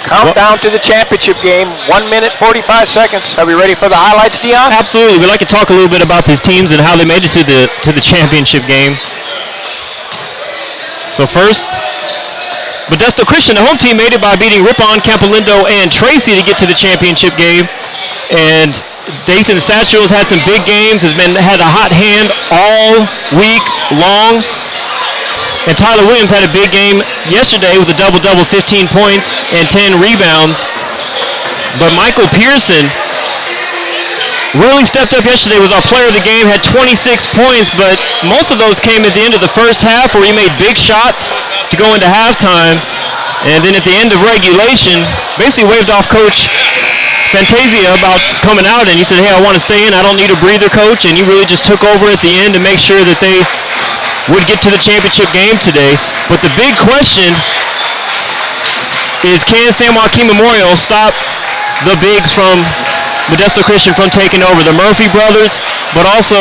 Countdown to the championship game, 1 minute, 45 seconds. Are we ready for the highlights, Dion? Absolutely. We'd like to talk a little bit about these teams and how they made it to the championship game. So first, Modesto Christian, the home team, made it by beating Ripon, Campolindo, and Tracy to get to the championship game. And Dathan Satchels had some big games, had a hot hand all week long. And Tyler Williams had a big game yesterday with a double-double, 15 points and 10 rebounds. But Michael Pearson really stepped up yesterday, was our player of the game, had 26 points, but most of those came at the end of the first half where he made big shots to go into halftime. And then at the end of regulation, basically waved off Coach Fantasia about coming out, and he said, hey, I want to stay in. I don't need a breather, Coach. And he really just took over at the end to make sure that they would get to the championship game today. But the big question is, can San Joaquin Memorial stop the bigs from Modesto Christian from taking over? The Murphy brothers, but also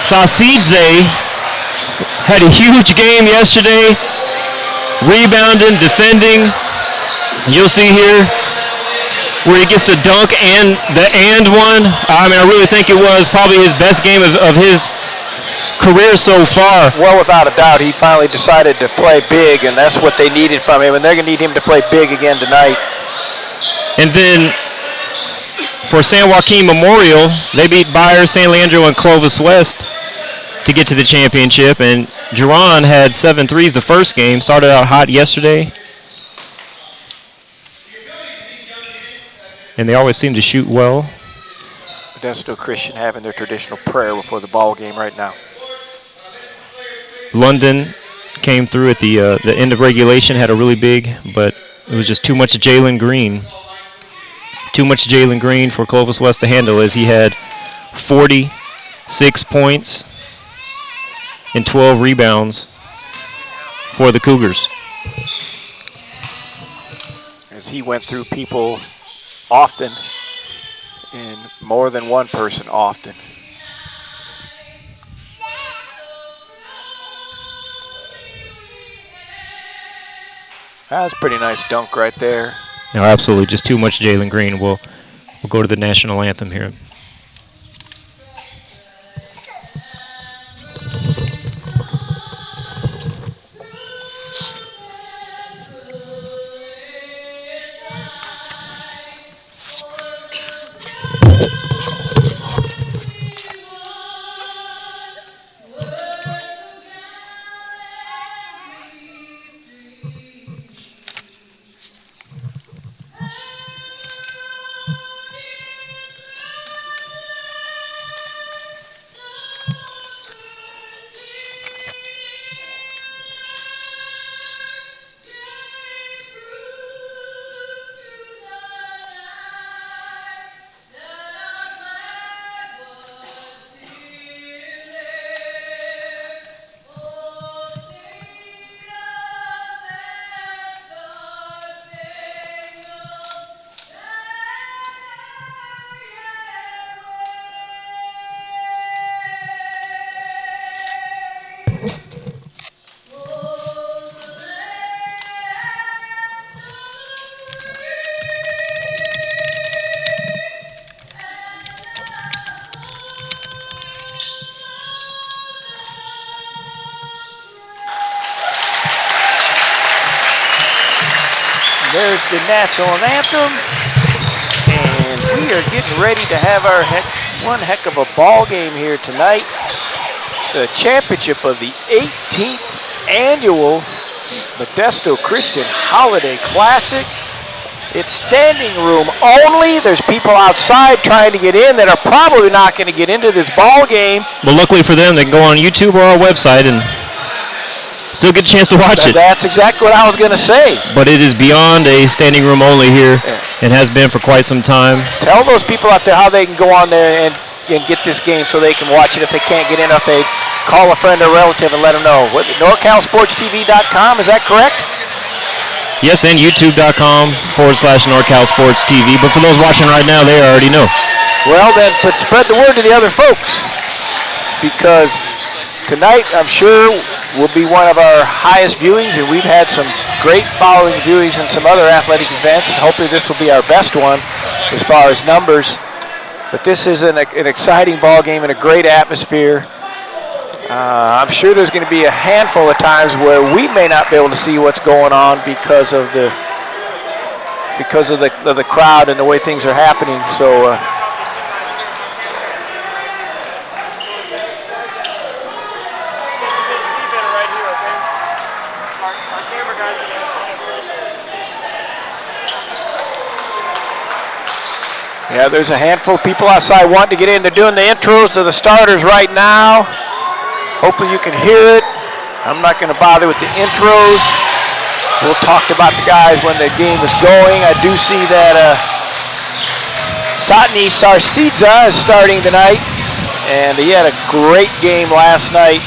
Sasidze had a huge game yesterday, rebounding, defending. You'll see here where he gets the dunk and the one. I mean, I really think it was probably his best game of his career so far. Well, without a doubt, he finally decided to play big, and that's what they needed from him, and they're going to need him to play big again tonight. And then for San Joaquin Memorial, they beat Bayer, San Leandro, and Clovis West to get to the championship, and Geron had 7 threes the first game, started out hot yesterday. And they always seem to shoot well. Modesto Christian having their traditional prayer before the ball game right now. London came through at the end of regulation, had a really big, but it was just too much Jalen Green. Too much Jalen Green for Clovis West to handle, as he had 46 points and 12 rebounds for the Cougars. As he went through people often, and more than one person often. That's a pretty nice dunk right there. No, absolutely, just too much Jalen Green. We'll go to the national anthem here. There's the national anthem, and we are getting ready to have our one heck of a ball game here tonight. The championship of the 18th annual Modesto Christian Holiday Classic. It's standing room only. There's people outside trying to get in that are probably not going to get into this ball game. But luckily for them, they can go on YouTube or our website and still get a chance to watch it. That's exactly what I was going to say. But it is beyond a standing room only here, and has been for quite some time. Tell those people out there how they can go on there and get this game so they can watch it if they can't get in, or if they call a friend or relative and let them know. Was it NorCalSportsTV.com? Is that correct? Yes, and YouTube.com/NorCalSportsTV. But for those watching right now, they already know. Well, then, spread the word to the other folks, because tonight, I'm sure will be one of our highest viewings, and we've had some great following viewings in some other athletic events. Hopefully this will be our best one as far as numbers. But this is an exciting ball game and a great atmosphere. I'm sure there's going to be a handful of times where we may not be able to see what's going on because of the crowd and the way things are happening. So. Yeah, there's a handful of people outside wanting to get in. They're doing the intros to the starters right now. Hopefully you can hear it. I'm not going to bother with the intros. We'll talk about the guys when the game is going. I do see that Satni Sarsidza is starting tonight. And he had a great game last night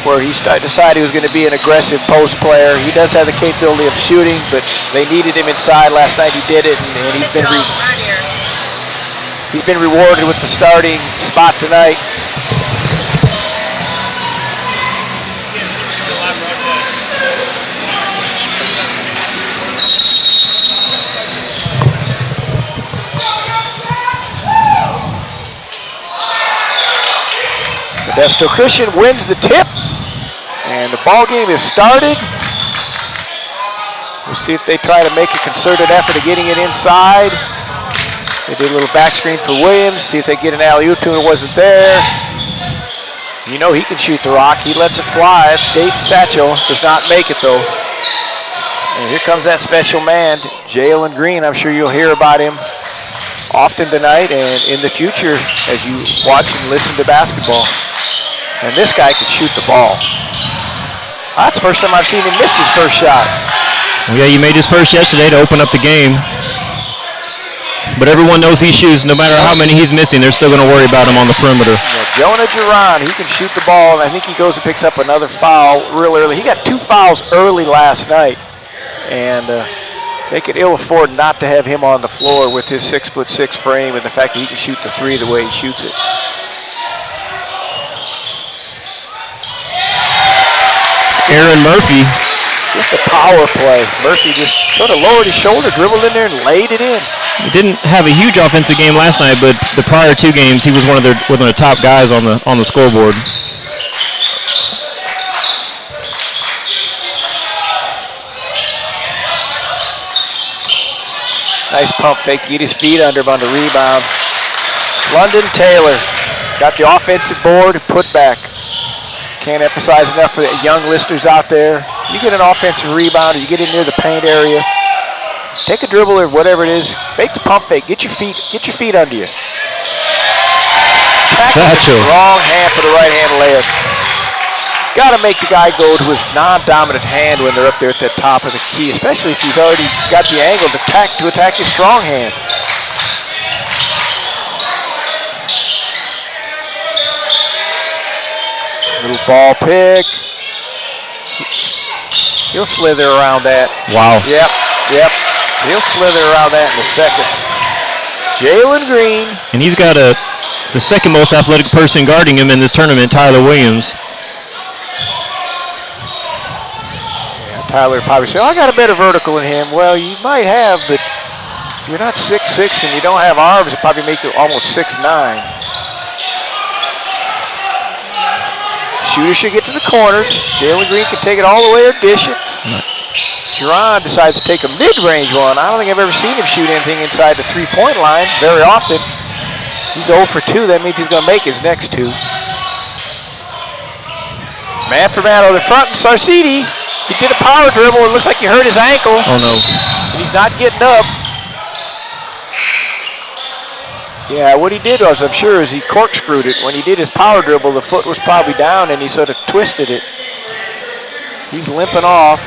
where he decided he was going to be an aggressive post player. He does have the capability of shooting, but they needed him inside. Last night he did it, and he's been rewarded with the starting spot tonight. Modesto Christian wins the tip, and the ball game is started. We'll see if they try to make a concerted effort of getting it inside. They did a little back screen for Williams, see if they get an alley-oop to him. It wasn't there. You know he can shoot the rock. He lets it fly. It's Dayton Satchel. Does not make it, though. And here comes that special man, Jalen Green. I'm sure you'll hear about him often tonight and in the future as you watch and listen to basketball. And this guy can shoot the ball. That's the first time I've seen him miss his first shot. Well, yeah, he made his first yesterday to open up the game. But everyone knows he shoots. No matter how many he's missing, they're still going to worry about him on the perimeter. Yeah, Jonah Duran, he can shoot the ball, and I think he goes and picks up another foul real early. He got 2 fouls early last night, and they could ill afford not to have him on the floor with his 6'6" frame and the fact that he can shoot the three the way he shoots it. Aaron Murphy. Just a power play. Murphy just sort of lowered his shoulder, dribbled in there, and laid it in. He didn't have a huge offensive game last night, but the prior 2 games, he was one of the top guys on the scoreboard. Nice pump fake to get his feet under him on the rebound. London Taylor got the offensive board and put back. Can't emphasize enough for the young listeners out there. You get an offensive rebound, or you get in near the paint area, take a dribble or whatever it is, make the pump fake, get your feet under you. Satchel. Wrong hand for the right hand layup. Got to make the guy go to his non-dominant hand when they're up there at the top of the key, especially if he's already got the angle to attack his strong hand. Little ball pick. He'll slither around that. Wow. Yep. He'll slither around that in a second. Jalen Green. And he's got the second most athletic person guarding him in this tournament, Tyler Williams. Yeah, Tyler probably said, I got a better vertical than him. Well, you might have, but if you're not 6'6" and you don't have arms, it probably make you almost 6'9". Shooter should get to the corners. Jalen Green can take it all the way or dish it. Duran decides to take a mid-range one. I don't think I've ever seen him shoot anything inside the three-point line very often. He's 0 for 2. That means he's going to make his next 2. Man for man on the front, and Sarsidza. He did a power dribble. It looks like he hurt his ankle. Oh, no. And he's not getting up. Yeah, what he did was, I'm sure, is he corkscrewed it. When he did his power dribble, the foot was probably down, and he sort of twisted it. He's limping off.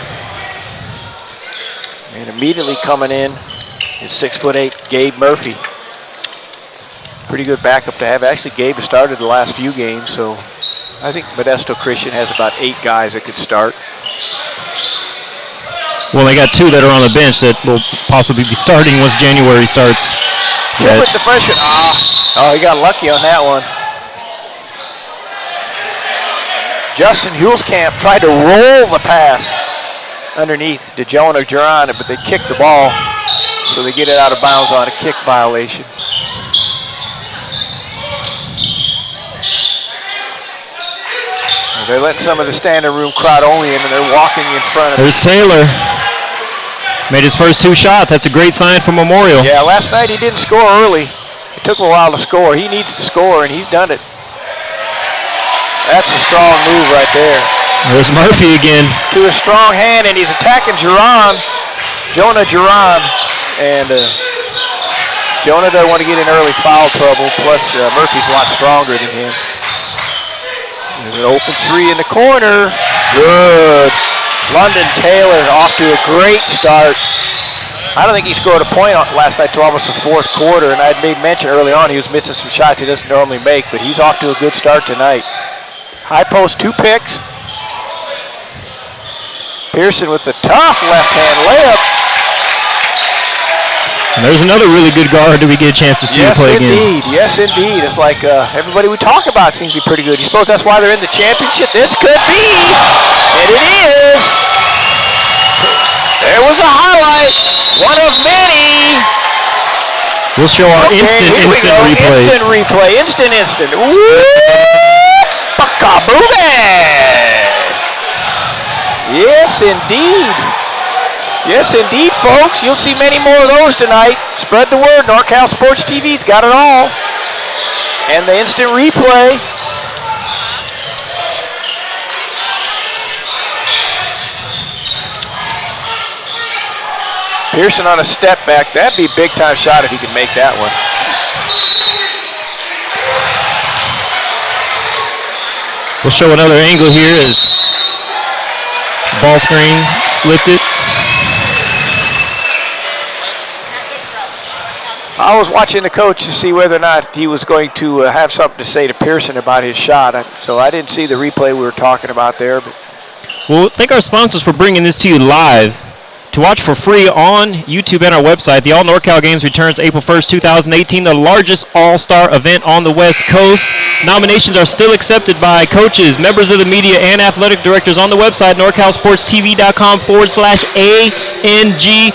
And immediately coming in is 6'8" Gabe Murphy. Pretty good backup to have. Actually, Gabe has started the last few games, so I think Modesto Christian has about 8 guys that could start. Well, they got 2 that are on the bench that will possibly be starting once January starts. With the freshman. Oh, he got lucky on that one. Justin Hulskamp tried to roll the pass underneath to Jonah Duran, but they kicked the ball, so they get it out of bounds on a kick violation. They're letting some of the standing room crowd only in, and they're walking in front of There's Taylor. Made his first 2 shots. That's a great sign for Memorial. Yeah, last night he didn't score early. It took him a while to score. He needs to score, and he's done it. That's a strong move right there. There's Murphy again. To a strong hand, and he's attacking Jonah Duran. And Jonah doesn't want to get in early foul trouble, plus Murphy's a lot stronger than him. There's an open 3 in the corner. Good. London Taylor off to a great start. I don't think he scored a point last night till almost the 4th quarter, and I'd made mention early on he was missing some shots he doesn't normally make, but he's off to a good start tonight. High post, 2 picks. Pearson with a tough left-hand layup. And there's another really good guard that we get a chance to see play again. Yes, indeed. It's like everybody we talk about seems to be pretty good. You suppose that's why they're in the championship? This could be, and it is. There was a highlight, one of many. We'll show our instant replay. Instant. Woo! Baka-boom! Yes, indeed. Yes, indeed, folks. You'll see many more of those tonight. Spread the word. NorCal Sports TV's got it all. And the instant replay. Pearson on a step back. That'd be a big-time shot if he could make that one. We'll show another angle here as ball screen slipped it. I was watching the coach to see whether or not he was going to have something to say to Pearson about his shot. So I didn't see the replay we were talking about there. But well, thank our sponsors for bringing this to you live. To watch for free on YouTube and our website, the All NorCal Games returns April 1st, 2018, the largest all-star event on the West Coast. Nominations are still accepted by coaches, members of the media, and athletic directors on the website, NorCalSportsTV.com/ANG.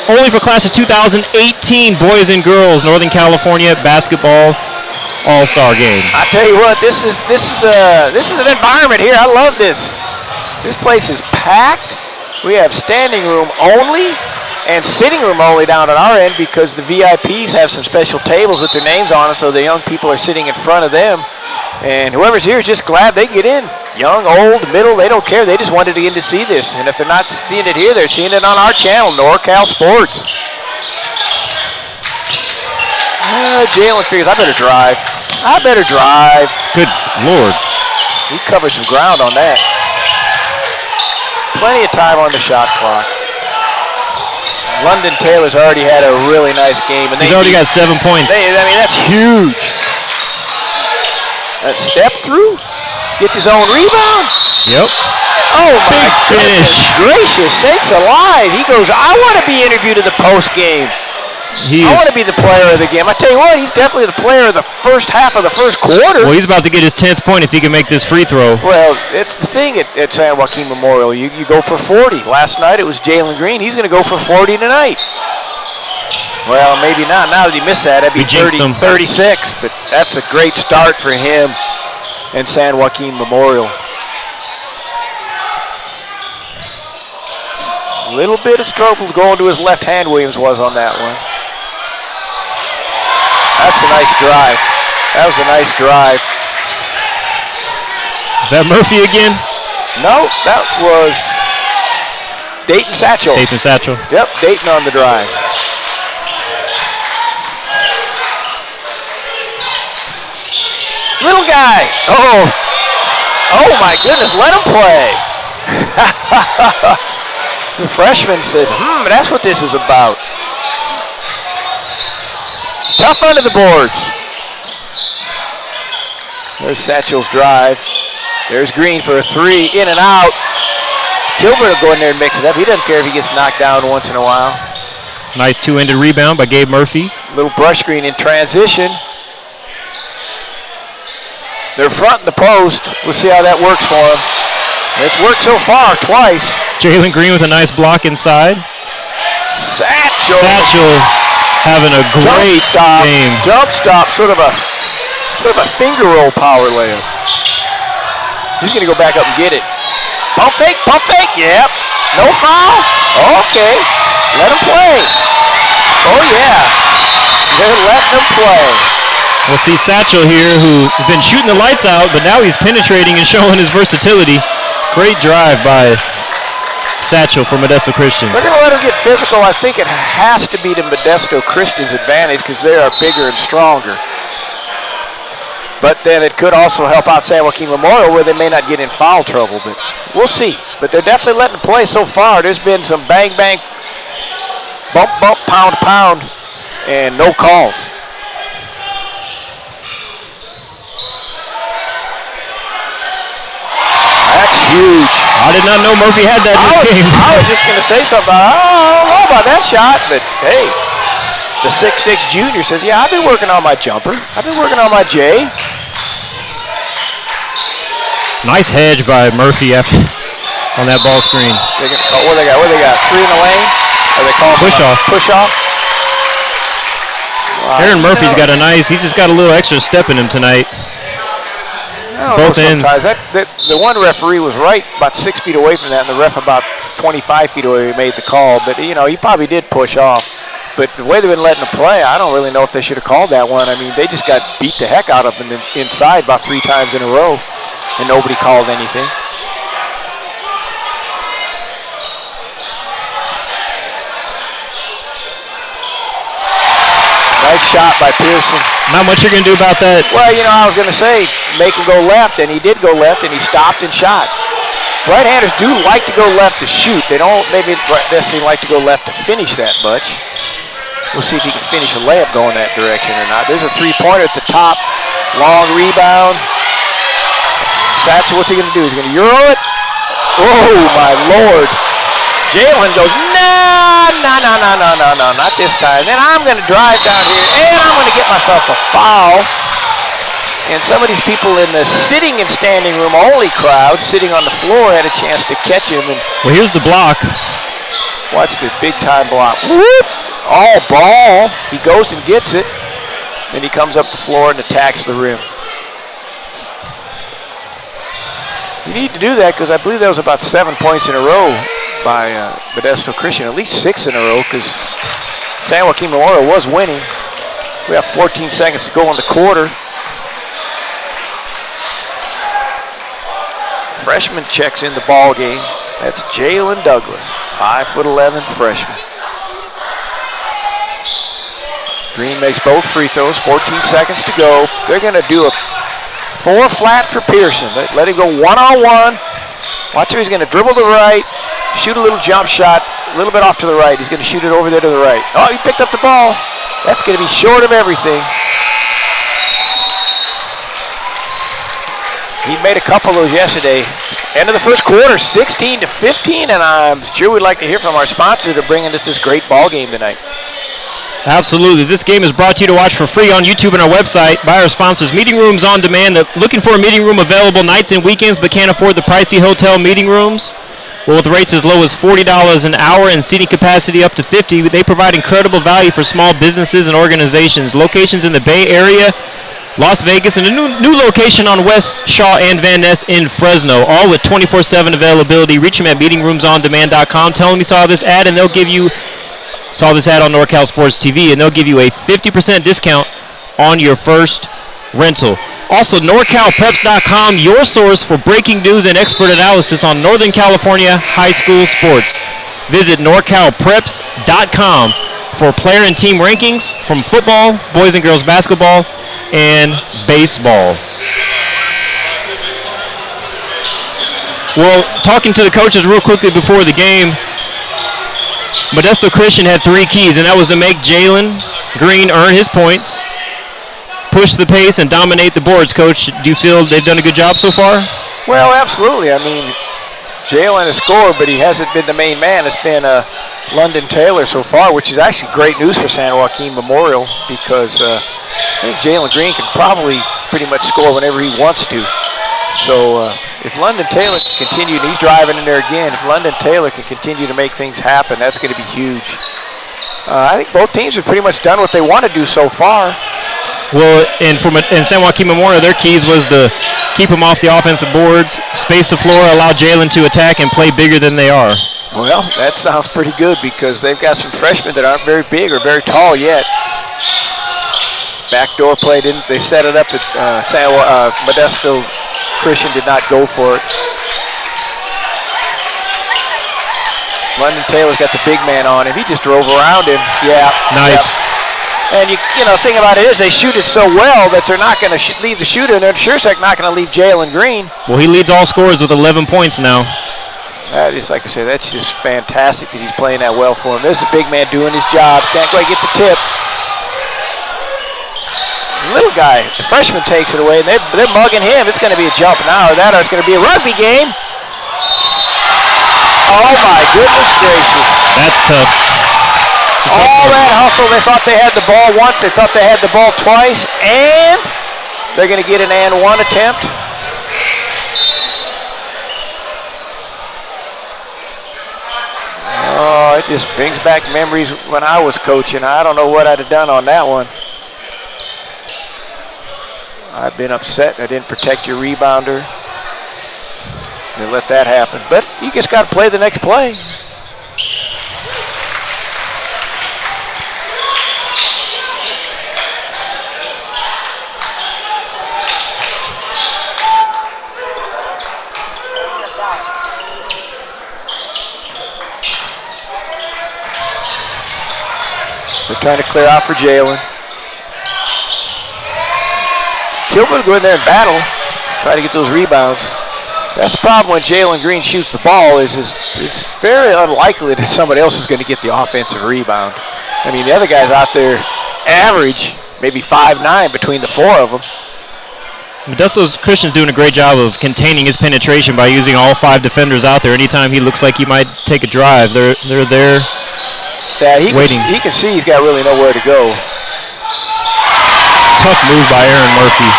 Only for class of 2018, boys and girls, Northern California basketball all-star game. I tell you what, this is an environment here. I love this. This place is packed. We have standing room only and sitting room only down at our end because the VIPs have some special tables with their names on them, so the young people are sitting in front of them. And whoever's here is just glad they get in. Young, old, middle, they don't care. They just wanted to get in to see this. And if they're not seeing it here, they're seeing it on our channel, NorCal Sports. Jalen figures, I better drive. Good Lord. We covered some ground on that. Plenty of time on the shot clock. London Taylor's already had a really nice game. And he's already got 7 points. That's huge. That step through. Gets his own rebound. Yep. Oh, my finish. Gracious sakes alive. He goes, I want to be interviewed at the post game. I want to be the player of the game. I tell you what, he's definitely the player of the first half of the first quarter. Well, he's about to get his 10th point if he can make this free throw. Well, it's the thing at San Joaquin Memorial. You go for 40. Last night it was Jalen Green. He's going to go for 40 tonight. Well, maybe not. Now that he missed that, that'd be 36. But that's a great start for him and San Joaquin Memorial. A little bit of struggle going to his left hand, Williams was on that one. That's a nice drive. That was a nice drive. Is that Murphy again? No, that was Dayton Satchel. Yep, Dayton on the drive. Little guy. Oh my goodness, let him play. The freshman says, that's what this is about. Tough under the boards. There's Satchel's drive. There's Green for a 3, in and out. Gilbert will go in there and mix it up. He doesn't care if he gets knocked down once in a while. Nice two-handed rebound by Gabe Murphy. Little brush screen in transition. They're fronting the post. We'll see how that works for them. It's worked so far twice. Jalen Green with a nice block inside. Satchel having a great game. Jump stop, sort of a finger roll power layup. He's going to go back up and get it. Pump fake, yep. No foul? Okay. Let him play. Oh, yeah. They're letting him play. We'll see Satchel here, who's been shooting the lights out, but now he's penetrating and showing his versatility. Great drive by Satchel for Modesto Christian. They're going to let him get physical. I think it has to be to Modesto Christian's advantage because they are bigger and stronger. But then it could also help out San Joaquin Memorial where they may not get in foul trouble. But we'll see. But they're definitely letting them play so far. There's been some bang, bang, bump, pound, pound, and no calls. That's huge. I did not know Murphy had that in this game. I was just going to say something. I don't know about that shot, but hey, the 6'6" junior says, yeah, I've been working on my jumper. I've been working on my J. Nice hedge by Murphy on that ball screen. What they got? 3 in the lane? Are they calling push off? Push off. Aaron Murphy's got he's just got a little extra step in him tonight. Both ends. The one referee was right about 6 feet away from that, and the ref about 25 feet away made the call. But, you know, he probably did push off. But the way they've been letting them play, I don't really know if they should have called that one. I mean, they just got beat the heck out of them inside about 3 times in a row, and nobody called anything. Nice shot by Pearson. Not much you're going to do about that. Well, you know, I was going to say make him go left, and he did go left, and he stopped and shot. Right-handers do like to go left to shoot. They don't maybe necessarily like to go left to finish that much. We'll see if he can finish a layup going that direction or not. There's a three-pointer at the top. Long rebound. Satchel, what's he going to do? He's going to Euro it? Oh, my Lord. Jalen goes, no, not this time. Then I'm going to drive down here, and I'm going to get myself a foul. And some of these people in the sitting and standing room only crowd, sitting on the floor, had a chance to catch him. And well, here's the block. Watch the big-time block. Whoop! All ball. He goes and gets it. Then he comes up the floor and attacks the rim. You need to do that because I believe that was about 7 points in a row by Modesto Christian, at least 6 in a row because San Joaquin Memorial was winning. We have 14 seconds to go in the quarter. Freshman checks in the ball game. That's Jalen Douglas, 5'11" freshman. Green makes both free throws, 14 seconds to go. They're going to do a 4 flat for Pearson. Let him go one-on-one. Watch him, he's going to dribble to the right, shoot a little jump shot, a little bit off to the right. He's going to shoot it over there to the right. Oh, he picked up the ball. That's going to be short of everything. He made a couple of those yesterday. End of the first quarter, 16-15, and I'm sure we'd like to hear from our sponsor to bring us this great ball game tonight. Absolutely. This game is brought to you to watch for free on YouTube and our website by our sponsors, Meeting Rooms on Demand. Looking for a meeting room available nights and weekends but can't afford the pricey hotel meeting rooms? Well, with rates as low as $40 an hour and seating capacity up to 50, they provide incredible value for small businesses and organizations. Locations in the Bay Area, Las Vegas, and a new location on West Shaw and Van Ness in Fresno, all with 24/7 availability. Reach them at meetingroomsondemand.com. Tell them you saw this ad, and they'll give you this ad on NorCal Sports TV, and they'll give you a 50% discount on your first rental. Also, NorCalPreps.com, your source for breaking news and expert analysis on Northern California high school sports. Visit NorCalPreps.com for player and team rankings from football, boys and girls basketball, and baseball. Well, talking to the coaches real quickly before the game, Modesto Christian had 3 keys, and that was to make Jalen Green earn his points, push the pace, and dominate the boards. Coach, do you feel they've done a good job so far? Well, absolutely. I mean, Jalen has scored, but he hasn't been the main man. It's been London Taylor so far, which is actually great news for San Joaquin Memorial because I think Jalen Green can probably pretty much score whenever he wants to. So if London Taylor can continue, and he's driving in there again, if London Taylor can continue to make things happen, that's going to be huge. I think both teams have pretty much done what they want to do so far. Well, in San Joaquin Memorial, their keys was to keep them off the offensive boards, space the floor, allow Jalen to attack, and play bigger than they are. Well, that sounds pretty good because they've got some freshmen that aren't very big or very tall yet. Backdoor play, they set it up at Modesto Christian did not go for it. London Taylor's got the big man on him. He just drove around him. Yeah. Nice. Yep. And the thing about it is they shoot it so well that they're not going to leave the shooter, and they're sure as heck not going to leave Jalen Green. Well, he leads all scorers with 11 points now. That is, like I said, that's just fantastic that he's playing that well for him. There's a big man doing his job. Can't quite get the tip. The little guy, the freshman takes it away, and they're mugging him. It's going to be a jump now, or it's going to be a rugby game. Oh, my goodness gracious. That's tough. All that hustle, they thought they had the ball once, they thought they had the ball twice, and they're going to get an and one attempt. Oh, it just brings back memories when I was coaching. I don't know what I'd have done on that one. I've been upset I didn't protect your rebounder. They let that happen. But you just got to play the next play. They're trying to clear out for Jalen. Kilburn will go in there and battle, try to get those rebounds. That's the problem when Jalen Green shoots the ball is it's very unlikely that somebody else is going to get the offensive rebound. I mean, the other guys out there average maybe 5'9" between the four of them. Modesto Christian's doing a great job of containing his penetration by using all 5 defenders out there. Anytime he looks like he might take a drive, they're there. Yeah, waiting. He can see he's got really nowhere to go. Tough move by Aaron Murphy.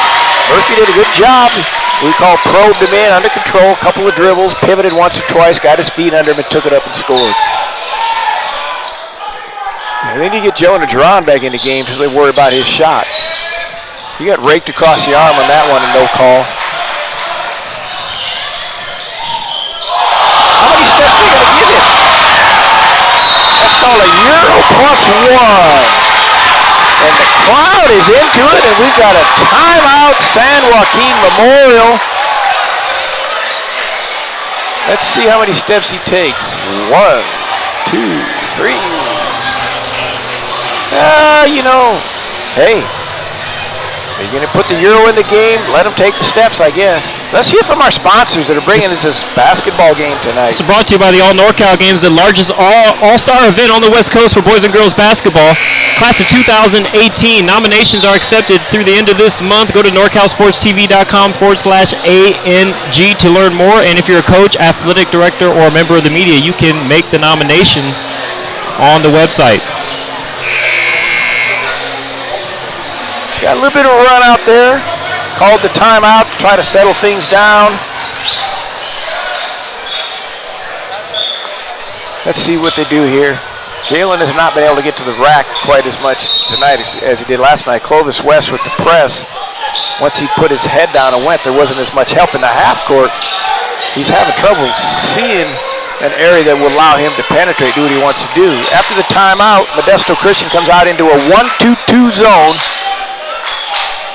Murphy did a good job. We probed him in, under control, couple of dribbles, pivoted once or twice, got his feet under him and took it up and scored. And then you get Jonah Duran back in the game because they worry about his shot. He got raked across the arm on that one and no call. How many steps are they going to give him? That's called a Euro +1. And the crowd is into it, and we've got a timeout, San Joaquin Memorial. Let's see how many steps he takes. 1, 2, 3. Hey, are you going to put the Euro in the game? Let them take the steps, I guess. Let's hear from our sponsors that are bringing us this basketball game tonight. It's brought to you by the All NorCal Games, the largest all-star event on the West Coast for boys and girls basketball. Class of 2018. Nominations are accepted through the end of this month. Go to NorCalSportsTV.com/ANG to learn more. And if you're a coach, athletic director, or a member of the media, you can make the nomination on the website. Got a little bit of a run out there. Called the timeout to try to settle things down. Let's see what they do here. Jalen has not been able to get to the rack quite as much tonight as he did last night. Clovis West with the press. Once he put his head down and went, there wasn't as much help in the half court. He's having trouble seeing an area that will allow him to penetrate, do what he wants to do. After the timeout, Modesto Christian comes out into a 1-2-2 zone.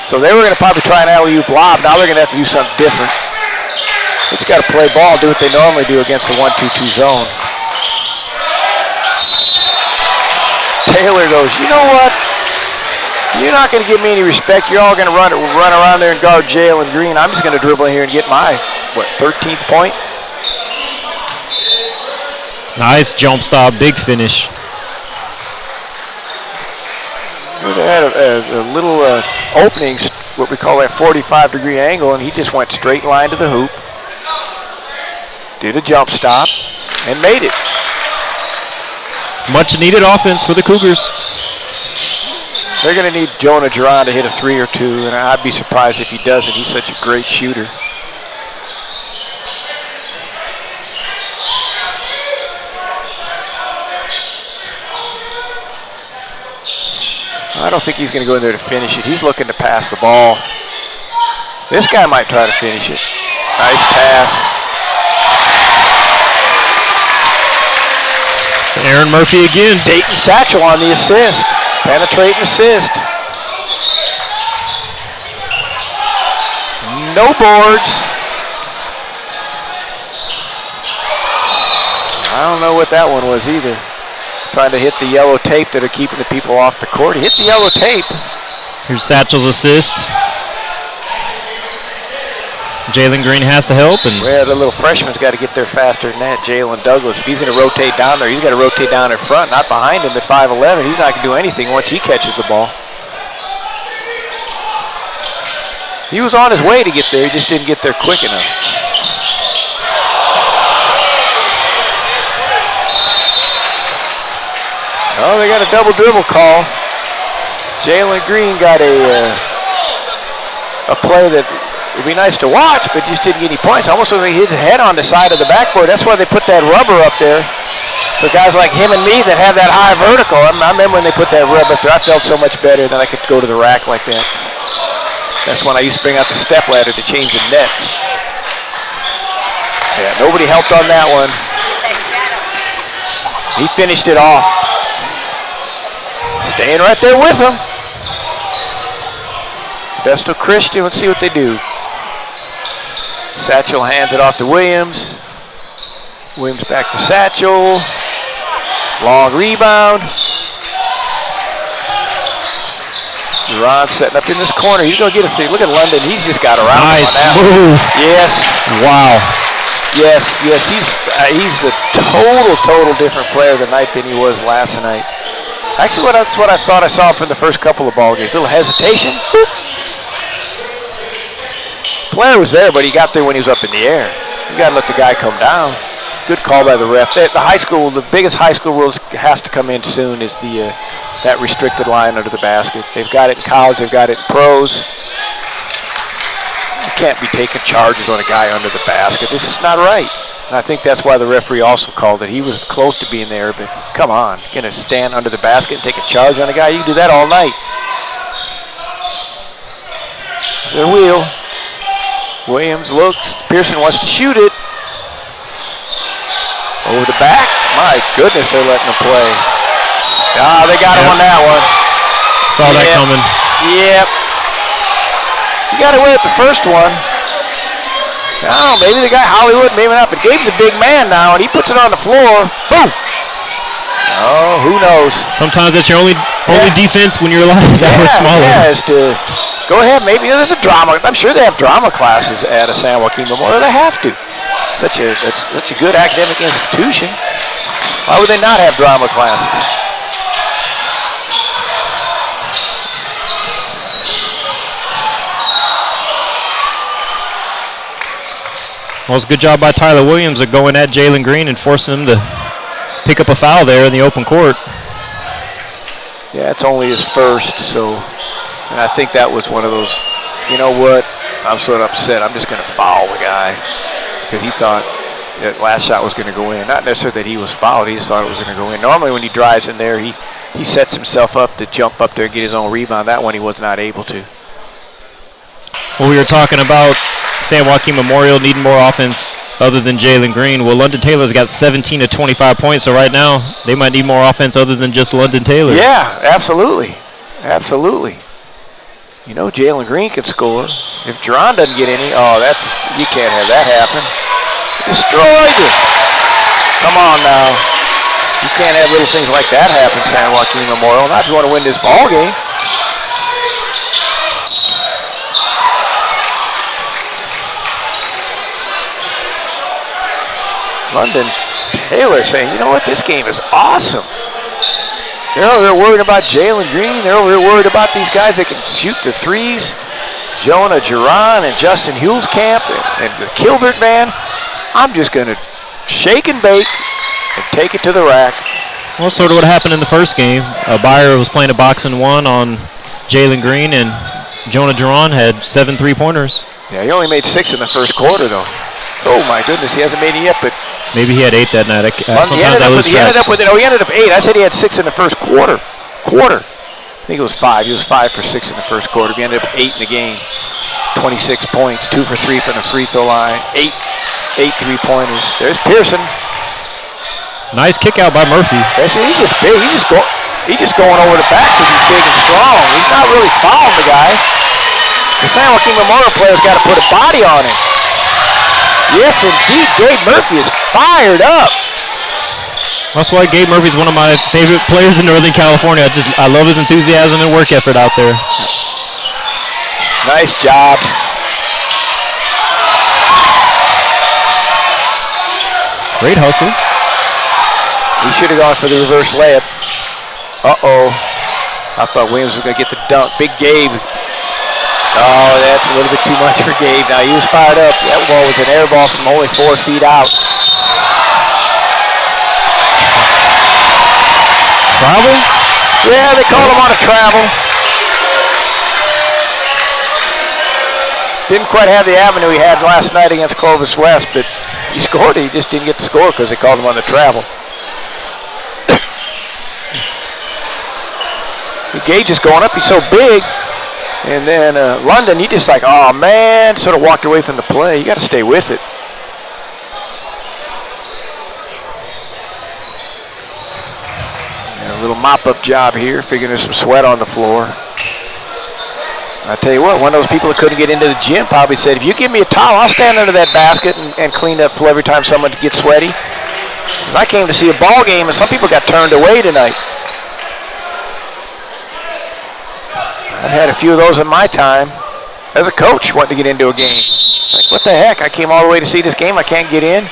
So they were going to probably try an alley-oop lob. Now they're going to have to do something different. It's got to play ball, do what they normally do against the 1-2-2 zone. Taylor goes, you know what? You're not going to give me any respect. You're all going to run around there and guard Jalen Green. I'm just going to dribble in here and get my, 13th point? Nice jump stop, big finish. They had a little opening, what we call that 45-degree angle, and he just went straight line to the hoop. Did a jump stop and made it. Much needed offense for the Cougars. They're going to need Jonah Duran to hit a 3 or 2, and I'd be surprised if he doesn't. He's such a great shooter. I don't think he's going to go in there to finish it. He's looking to pass the ball. This guy might try to finish it. Nice pass. Aaron Murphy again. Dayton Satchel on the assist. Penetrating assist. No boards. I don't know what that one was either. Trying to hit the yellow tape that are keeping the people off the court. He hit the yellow tape. Here's Satchel's assist. Jalen Green has to help. Well, the little freshman's got to get there faster than that. Jalen Douglas, if he's going to rotate down there, he's got to rotate down in front, not behind him at 5'11". He's not going to do anything once he catches the ball. He was on his way to get there. He just didn't get there quick enough. Oh, they got a double dribble call. Jalen Green got a play that would be nice to watch, but just didn't get any points. Almost like he hit his head on the side of the backboard. That's why they put that rubber up there for guys like him and me that have that high vertical. I remember when they put that rubber up there, I felt so much better than I could go to the rack like that. That's when I used to bring out the step ladder to change the nets. Yeah, nobody helped on that one. He finished it off. Staying right there with him. Modesto Christian, let's see what they do. Satchel hands it off to Williams. Williams back to Satchel. Long rebound. Duran setting up in this corner. He's going to get a three. Look at London. He's just got around. Nice move. Yes. Wow. Yes. He's a total different player tonight than he was last night. Actually, that's what I thought I saw from the first couple of ball games. A little hesitation. Boop. Player was there, but he got there when he was up in the air. You got to let the guy come down. Good call by the ref. The biggest high school rules has to come in soon is that restricted line under the basket. They've got it in college. They've got it in pros. You can't be taking charges on a guy under the basket. This is not right. And I think that's why the referee also called it. He was close to being there, but come on. You're going to stand under the basket and take a charge on a guy? You can do that all night. There's a wheel. Williams looks. Pearson wants to shoot it. Over the back. My goodness, they're letting him play. They got him on that one. Saw that coming. Yep. You got away with the first one. Oh, maybe the guy Hollywood, maybe not. But Gabe's a big man now, and he puts it on the floor. Boom. Oh, who knows? Sometimes that's your only defense when you're smaller. Yeah, is to go ahead. Maybe there's a drama. I'm sure they have drama classes at a San Joaquin Memorial. They have to. Such a good academic institution. Why would they not have drama classes? Well, it's a good job by Tyler Williams of going at Jalen Green and forcing him to pick up a foul there in the open court. Yeah, it's only his first, and I think that was one of those, you know what, I'm sort of upset. I'm just going to foul the guy because he thought that last shot was going to go in. Not necessarily that he was fouled, he just thought it was going to go in. Normally when he drives in there, he sets himself up to jump up there and get his own rebound. That one he was not able to. Well, we were talking about San Joaquin Memorial needing more offense other than Jalen Green. Well, London Taylor's got 17 to 25 points, so right now they might need more offense other than just London Taylor. Yeah, absolutely. Absolutely. You know Jalen Green can score. If Duran doesn't get any, you can't have that happen. Destroyed it. Come on now. You can't have little things like that happen, San Joaquin Memorial. Not if you want to win this ball game. London Taylor saying, you know what, this game is awesome. They're over there worried about Jalen Green. They're over there worried about these guys that can shoot the threes. Jonah Duran and Justin Hulskamp and the Kilbert man. I'm just going to shake and bake and take it to the rack. Well, sort of what happened in the first game. Byer was playing a boxing one on Jalen Green, and Jonah Duran had 7 3-pointers. Yeah, he only made 6 in the first quarter, though. Oh, my goodness, he hasn't made it yet, but... Maybe he had 8 that night. He ended up with 8. I said he had 6 in the first quarter. I think it was 5. He was 5 for 6 in the first quarter. He ended up 8 in the game. 26 points, 2 for 3 from the free throw line, 8 3-pointers. There's Pearson. Nice kick out by Murphy. He's just big. He's just going over the back because he's big and strong. He's not really fouling the guy. The San Joaquin Memorial player's got to put a body on him. Yes, indeed. Gabe Murphy is fired up. That's why Gabe Murphy's one of my favorite players in Northern California. I love his enthusiasm and work effort out there. Nice job. Great hustle. He should have gone for the reverse layup. Uh-oh. I thought Williams was going to get the dunk. Big Gabe. Oh, that's a little bit too much for Gabe. Now, he was fired up. That ball was an air ball from only 4 feet out. Travel? Yeah, they called him on a travel. Didn't quite have the avenue he had last night against Clovis West, but he scored it. He just didn't get the score because they called him on the travel. Gage is going up. He's so big. And then London, he just like, oh, man, sort of walked away from the play. You got to stay with it. A little mop-up job here, figuring there's some sweat on the floor. I tell you what, one of those people that couldn't get into the gym probably said, if you give me a towel, I'll stand under that basket and clean up every time someone gets sweaty. Because I came to see a ball game, and some people got turned away tonight. I've had a few of those in my time as a coach wanting to get into a game. Like, what the heck? I came all the way to see this game. I can't get in.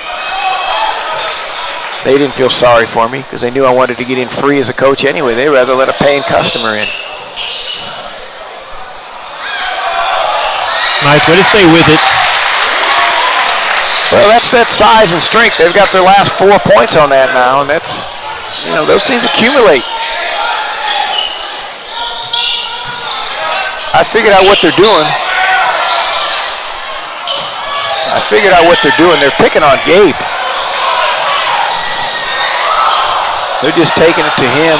They didn't feel sorry for me because they knew I wanted to get in free as a coach anyway. They'd rather let a paying customer in. Nice way to stay with it. Well, that's that size and strength. They've got their last 4 points on that now, and that's, those things accumulate. I figured out what they're doing. They're picking on Gabe. They're just taking it to him.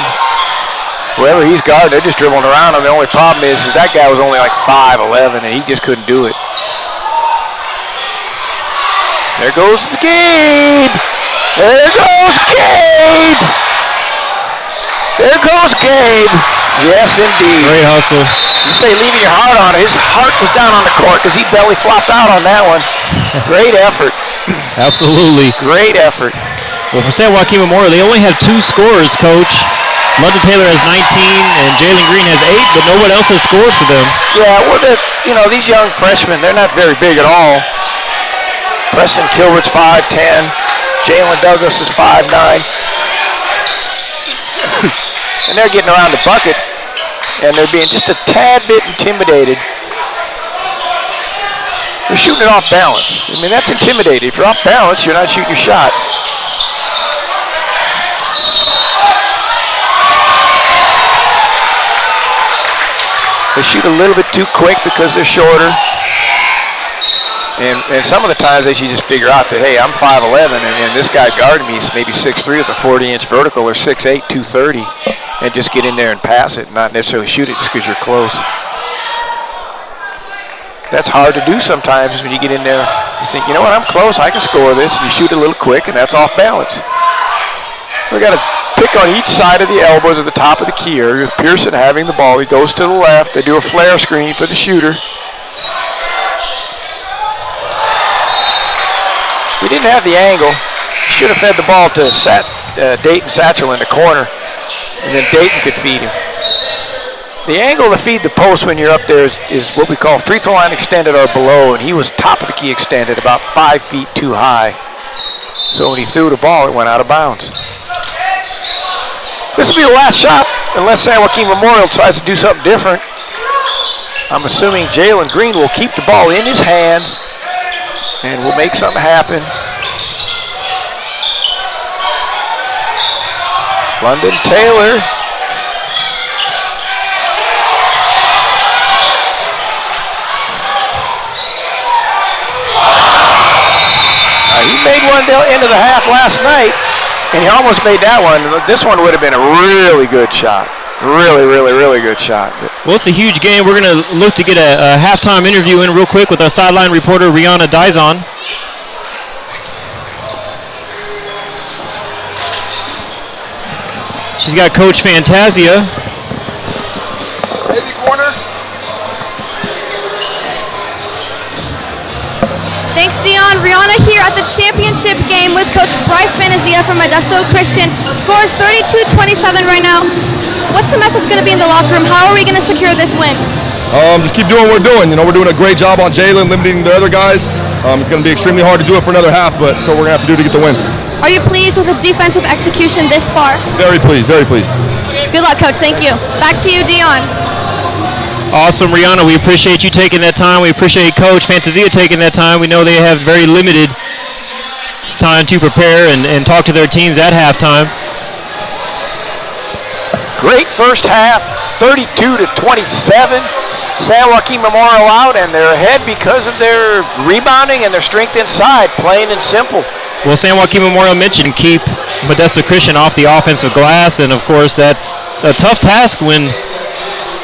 Whoever he's guarding, they're just dribbling around him. The only problem is that guy was only like 5'11", and he just couldn't do it. There goes the Gabe. There goes Gabe. There goes Gabe. Yes, indeed. Great hustle. You say leaving your heart on it. His heart was down on the court because he belly flopped out on that one. Great effort. Absolutely. Great effort. Well, for San Joaquin Memorial, they only have 2 scorers, Coach. London Taylor has 19 and Jalen Green has 8, but no one else has scored for them. Yeah, well, these young freshmen, they're not very big at all. Preston Kilbert's 5'10". Jalen Douglas is 5'9". And they're getting around the bucket, and they're being just a tad bit intimidated. They're shooting it off balance. I mean, that's intimidating. If you're off balance, you're not shooting your shot. They shoot a little bit too quick because they're shorter. And some of the times they should just figure out that, hey, I'm 5'11", and this guy guarding me is maybe 6'3" with a 40-inch vertical, or 6'8", 230, and just get in there and pass it, not necessarily shoot it just because you're close. That's hard to do sometimes when you get in there. You think, you know what, I'm close, I can score this, and you shoot it a little quick, and that's off balance. We got to pick on each side of the elbows at the top of the key area. With Pearson having the ball, he goes to the left. They do a flare screen for the shooter. He didn't have the angle. Should have fed the ball to Dayton Satchel in the corner, and then Dayton could feed him. The angle to feed the post when you're up there is what we call free throw line extended or below, and he was top of the key extended, about 5 feet too high. So when he threw the ball, it went out of bounds. This will be the last shot, unless San Joaquin Memorial tries to do something different. I'm assuming Jalen Green will keep the ball in his hands and will make something happen. London Taylor. He made one into the half last night, and he almost made that one. This one would have been a really good shot. Really, really, really good shot. Well, it's a huge game. We're going to look to get a halftime interview in real quick with our sideline reporter, Rihanna Dizon. She's got Coach Fantasia. Heavy corner. Thanks, Dion. Rihanna here at the championship game with Coach Bryce Fantasia from Modesto Christian. Scores 32-27 right now. What's the message going to be in the locker room? How are we going to secure this win? Just keep doing what we're doing. We're doing a great job on Jalen, limiting the other guys. It's going to be extremely hard to do it for another half, but so we're going to have to do to get the win. Are you pleased with the defensive execution this far? Very pleased, very pleased. Good luck, Coach. Thank you. Back to you, Dion. Awesome, Rihanna. We appreciate you taking that time. We appreciate Coach Fantasia taking that time. We know they have very limited time to prepare and talk to their teams at halftime. Great first half, 32-27. San Joaquin Memorial out, and they're ahead because of their rebounding and their strength inside, plain and simple. Well, San Joaquin Memorial mentioned keep Modesto Christian off the offensive glass, and of course that's a tough task when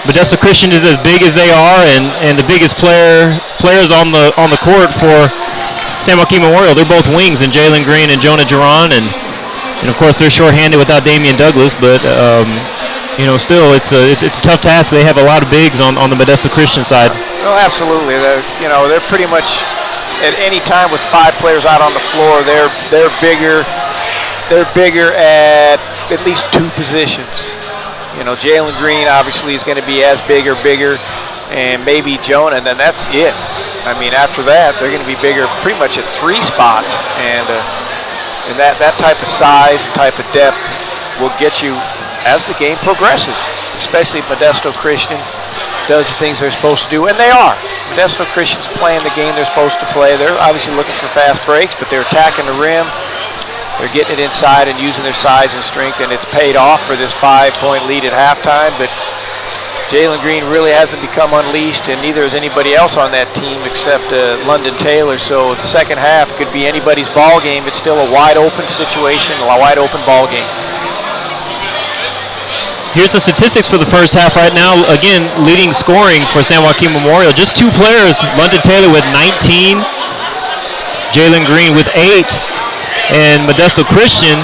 Modesto Christian is as big as they are, and the biggest players on the court for San Joaquin Memorial. They're both wings, and Jalen Green and Jonah Duran, and of course they're shorthanded without Damian Douglas, but still it's a tough task. They have a lot of bigs on the Modesto Christian side. Oh, absolutely. They're pretty much at any time with 5 players out on the floor. They're bigger. They're bigger at least 2 positions. Jalen Green obviously is going to be as big or bigger, and maybe Jonah, and then that's it. I mean, after that, they're going to be bigger pretty much at 3 spots, and that type of size, type of depth will get you as the game progresses, especially if Modesto Christian does the things they're supposed to do, and they are. Modesto Christian's playing the game they're supposed to play. They're obviously looking for fast breaks, but they're attacking the rim. They're getting it inside and using their size and strength, and it's paid off for this 5-point lead at halftime. But Jalen Green really hasn't become unleashed, and neither is anybody else on that team except London Taylor. So the second half could be anybody's ball game. It's still a wide open situation, a wide open ball game. Here's the statistics for the first half right now. Again, leading scoring for San Joaquin Memorial. Just 2 players, London Taylor with 19, Jalen Green with 8, and Modesto Christian,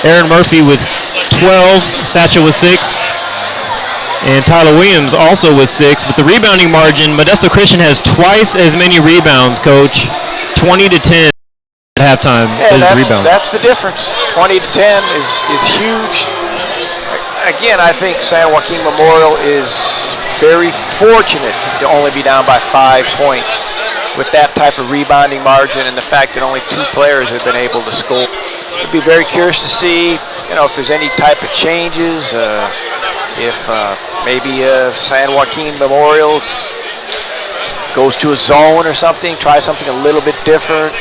Aaron Murphy with 12, Satchel with 6, and Tyler Williams also with 6. But the rebounding margin, Modesto Christian has twice as many rebounds, Coach, 20-10. At halftime that's the difference. 20-10 is huge. Again, I think San Joaquin Memorial is very fortunate to only be down by 5 points with that type of rebounding margin and the fact that only 2 players have been able to score. I'd be very curious to see, if there's any type of changes, if maybe San Joaquin Memorial goes to a zone or something, try something a little bit different.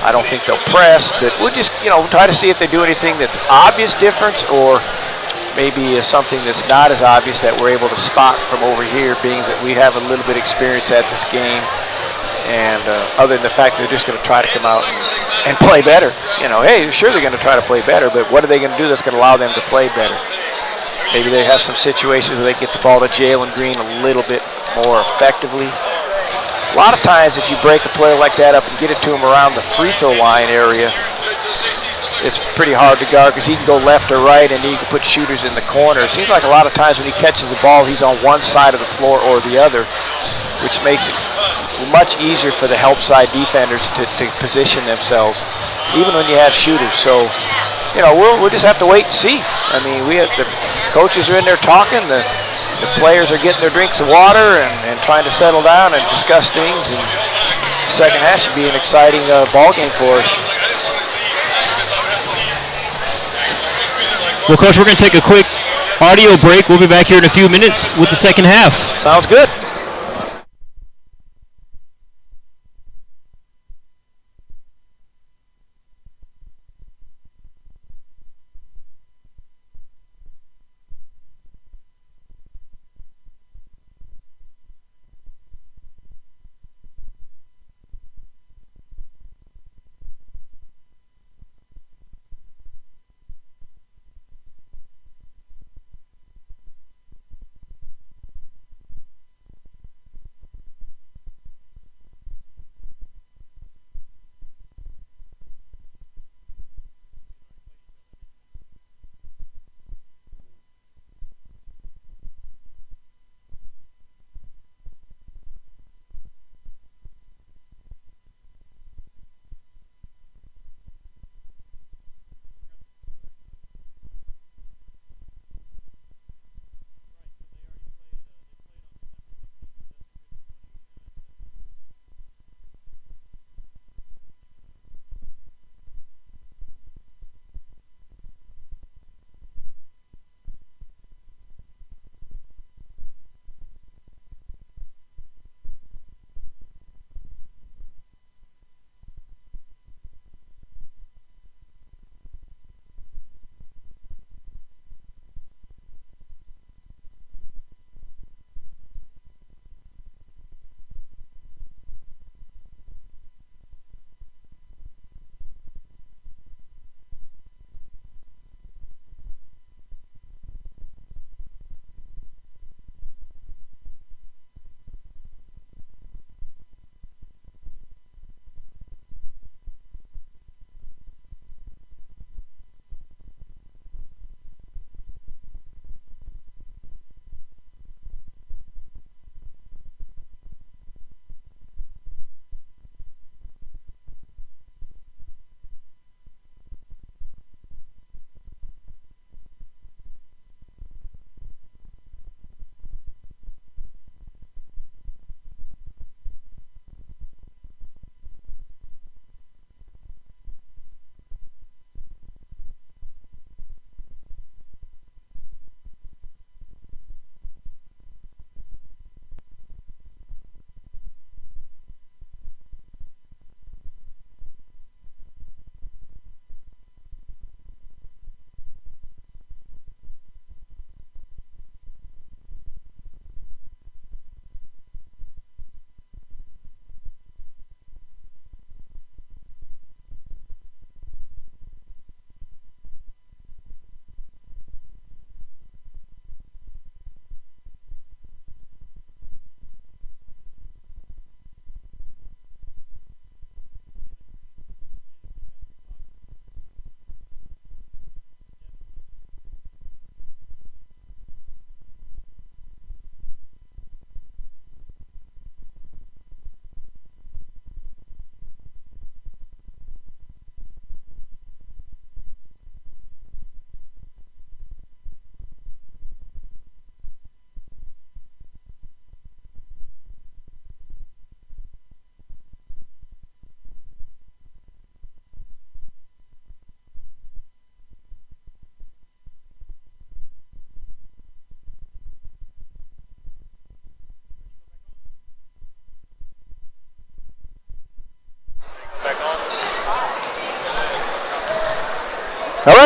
I don't think they'll press, but we'll just, try to see if they do anything that's obvious difference, or maybe something that's not as obvious that we're able to spot from over here, being that we have a little bit of experience at this game. And other than the fact that they're just going to try to come out and play better. Hey, sure they're going to try to play better, but what are they going to do that's going to allow them to play better? Maybe they have some situations where they get the ball to Jalen Green a little bit more effectively. A lot of times if you break a player like that up and get it to him around the free throw line area, it's pretty hard to guard because he can go left or right, and he can put shooters in the corner. It seems like a lot of times when he catches the ball, he's on one side of the floor or the other, which makes it much easier for the help side defenders to position themselves, even when you have shooters. So, we'll just have to wait and see. I mean, the coaches are in there talking, the players are getting their drinks of water and trying to settle down and discuss things, and the second half should be an exciting ball game for us. Well, Coach, we're going to take a quick audio break. We'll be back here in a few minutes with the second half. Sounds good.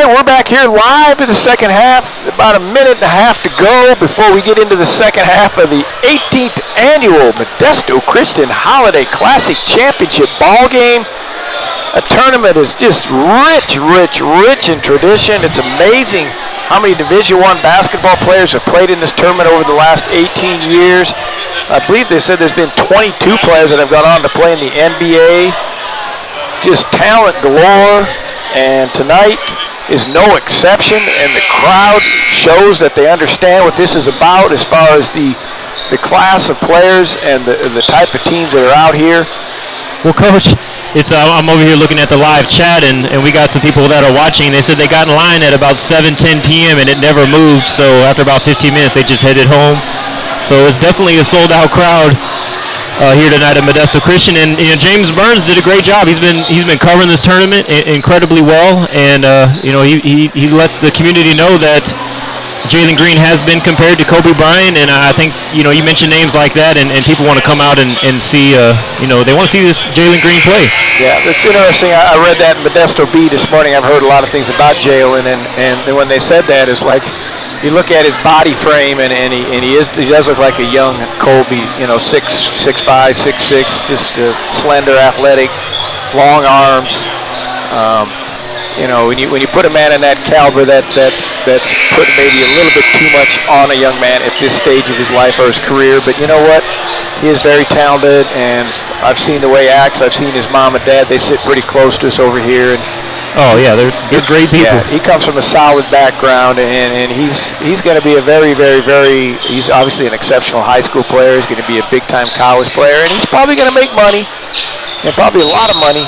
And we're back here live in the second half. About a minute and a half to go before we get into the second half of the 18th annual Modesto Christian Holiday Classic Championship ball game. A tournament is just rich in tradition. It's amazing how many Division I basketball players have played in this tournament over the last 18 years. I believe they said there's been 22 players that have gone on to play in the NBA. Just talent galore, and tonight is no exception, and the crowd shows that they understand what this is about as far as the class of players and the type of teams that are out here. Well, Coach, it's I'm over here looking at the live chat, and we got some people that are watching. They said they got in line at about 7:10 p.m. and it never moved, so after about 15 minutes they just headed home. So it's definitely a sold-out crowd here tonight at Modesto Christian, and James Burns did a great job. He's been covering this tournament incredibly well, and he let the community know that Jalen Green has been compared to Kobe Bryant, and I think you mentioned names like that, and people want to come out and see they want to see this Jalen Green play. Yeah, it's interesting. I read that in Modesto Bee this morning. I've heard a lot of things about Jalen, and when they said that, it's like, you look at his body frame, and he does look like a young Kobe, 6'5", 6'6", just slender, athletic, long arms. When you put a man in that caliber, that's putting maybe a little bit too much on a young man at this stage of his life or his career. But you know what? He is very talented, and I've seen the way he acts. I've seen his mom and dad. They sit pretty close to us over here, and oh yeah, they're great people. Yeah, he comes from a solid background, and he's going to be a very, he's obviously an exceptional high school player. He's going to be a big-time college player, and he's probably going to make money, and probably a lot of money.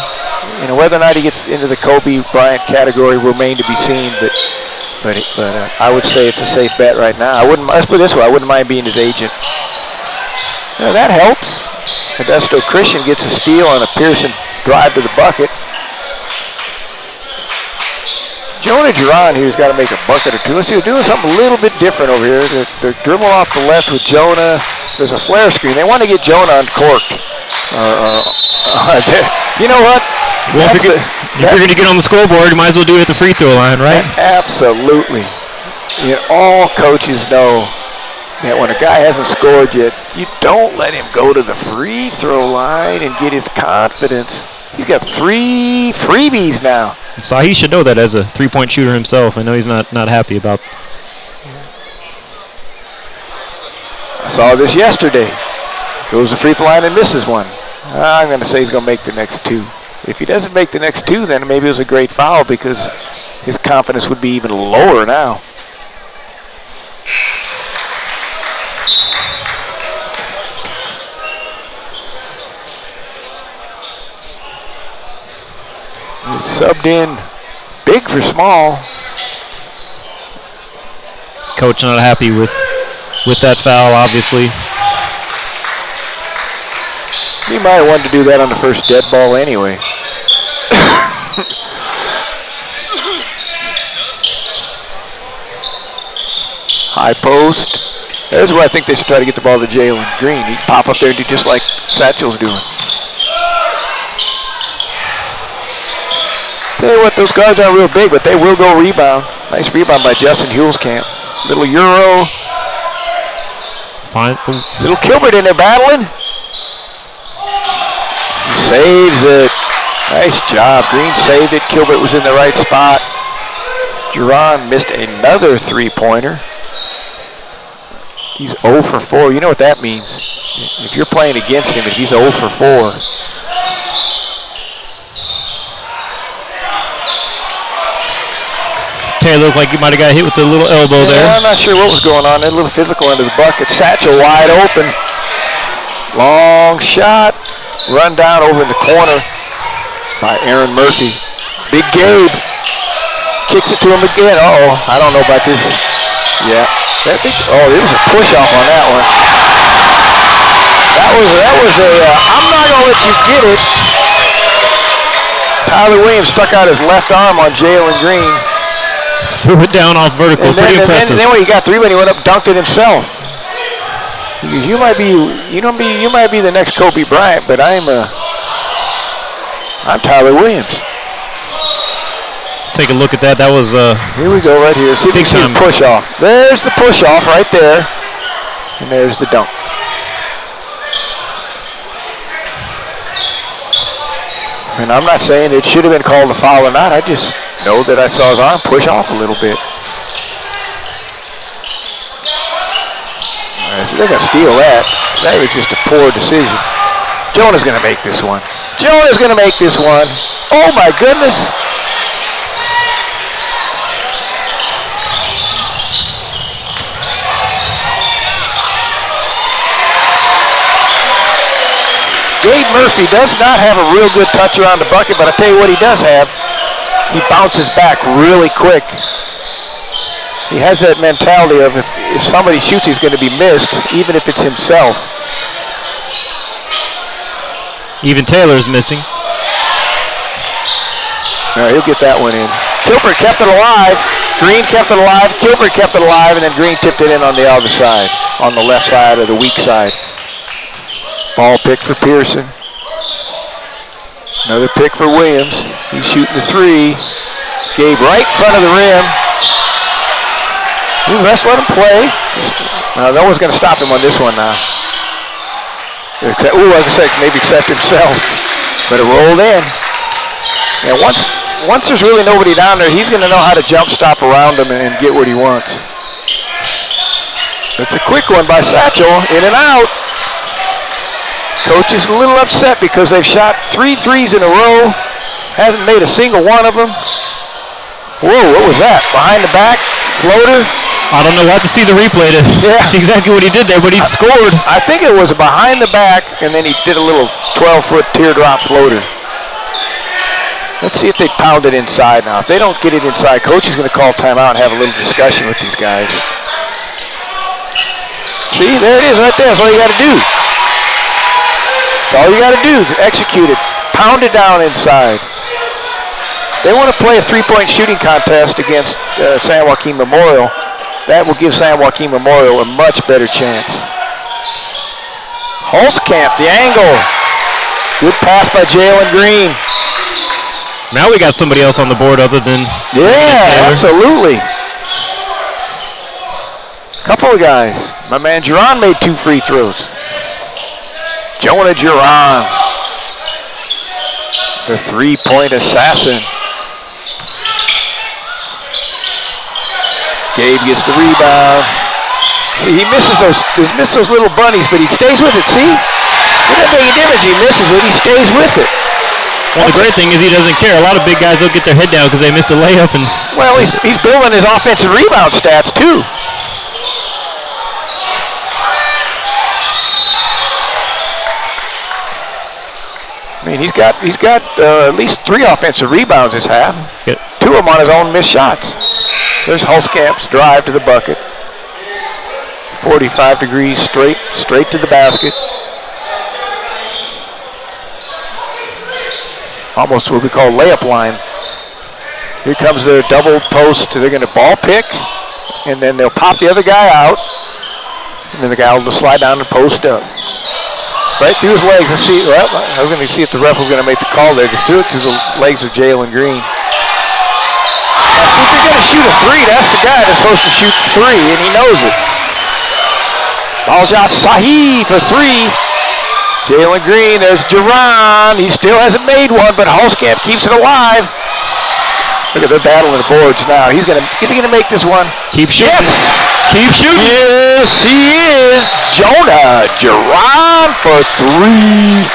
Whether or not he gets into the Kobe Bryant category will remain to be seen, but I would say it's a safe bet right now. Let's put it this way, I wouldn't mind being his agent. That helps. Modesto Christian gets a steal on a Pearson drive to the bucket. Jonah Duran here's got to make a bucket or two. Let's see, they're doing something a little bit different over here. They're dribbling off the left with Jonah. There's a flare screen. They want to get Jonah uncorked. You know what? Well, if you're going to get on the scoreboard, you might as well do it at the free throw line, right? Absolutely. All coaches know that when a guy hasn't scored yet, you don't let him go to the free throw line and get his confidence. He's got 3 freebies now. So he should know that as a three-point shooter himself. I know he's not happy about. I saw this yesterday. Goes to the free throw line and misses one. I'm going to say he's going to make the next 2. If he doesn't make the next 2, then maybe it was a great foul because his confidence would be even lower now. He's subbed in big for small. Coach not happy with that foul, obviously. He might have wanted to do that on the first dead ball anyway. High post. There's where I think they should try to get the ball to Jalen Green. He'd pop up there and do just like Satchel's doing. Tell you what, those guards aren't real big, but they will go rebound. Nice rebound by Justin Hulskamp. Little Euro. Fine. Little Kilbert in there battling. He saves it. Nice job. Green saved it. Kilbert was in the right spot. Duran missed another three-pointer. He's 0 for 4. You know what that means. If you're playing against him, if he's 0 for 4. Taylor looked like he might have got hit with a little elbow there. I'm not sure what was going on. That little physical into the bucket. Satchel wide open. Long shot. Run down over in the corner by Aaron Murphy. Big Gabe. Kicks it to him again. Uh-oh. I don't know about this. Yeah. There was a push-off on that one. That was a, I'm not going to let you get it. Tyler Williams stuck out his left arm on Jalen Green. Just threw it down off vertical. Pretty impressive. And then when he got 3, when he went up, dunked it himself. You might be the next Kobe Bryant, but I'm Tyler Williams. take a look at that. That was here we go right here. See if you can see the push off. There's the push off right there. And there's the dunk. And I'm not saying it should have been called a foul or not. I just know that I saw his arm push off a little bit. All right, so they're going to steal that. That was just a poor decision. Jonah's going to make this one. Jonah's going to make this one. Oh, my goodness. Gabe Murphy does not have a real good touch around the bucket, but I tell you what he does have. He bounces back really quick. He has that mentality of if somebody shoots, he's going to be missed, even if it's himself. Even Taylor's missing. All right, he'll get that one in. Kilbert kept it alive. Green kept it alive. Kilbert kept it alive, and then Green tipped it in on the other side, on the left side or the weak side. Ball pick for Pearson. Another pick for Williams. He's shooting the three. Gabe right in front of the rim. Let's let him play. No one's going to stop him on this one now. I was going to say maybe except himself. But it rolled in. And once there's really nobody down there, he's going to know how to jump stop around him and get what he wants. It's a quick one by Satchel. In and out. Coach is a little upset because they've shot 3 threes in a row. Hasn't made a single one of them. Whoa, what was that? Behind the back, floater. I don't know. We'll have to see the replay to see exactly what he did there, but he scored. I think it was behind the back, and then he did a little 12-foot teardrop floater. Let's see if they pound it inside now. If they don't get it inside, Coach is going to call timeout and have a little discussion with these guys. See, there it is right there. That's all you got to do. That's all you got to do to execute it. Pound it down inside. They want to play a three-point shooting contest against San Joaquin Memorial. That will give San Joaquin Memorial a much better chance. Holzkamp, the angle. Good pass by Jalen Green. Now we got somebody else on the board other than Yeah, absolutely. Couple of guys. My man Geron made 2 free throws. Jonah Geron, the three-point assassin. Gabe gets the rebound. See, he misses those little bunnies, but he stays with it. See, it doesn't make a difference. He misses it. He stays with it. Well, the great thing is he doesn't care. A lot of big guys will get their head down because they missed a layup. And well, he's building his offensive rebound stats too. I mean, he's got at least 3 offensive rebounds this half. Good. 2 of them on his own missed shots. There's Holzkamp's drive to the bucket. 45 degrees straight to the basket. Almost what we call layup line. Here comes their double post. They're going to ball pick, and then they'll pop the other guy out, and then the guy will slide down and post up. Right through his legs. Let's see. Well, I was going to see if the ref was going to make the call there. They threw it through the legs of Jalen Green. Now, if they're going to shoot a 3, that's the guy that's supposed to shoot 3, and he knows it. Ball's out. Sahih for 3. Jalen Green. There's Geron. He still hasn't made one, but Holzkamp keeps it alive. Look at the battle in the boards now. Is he going to make this one? Keep shooting. Yes. Keep shooting. Yes, he is. Jonah Geron for 3.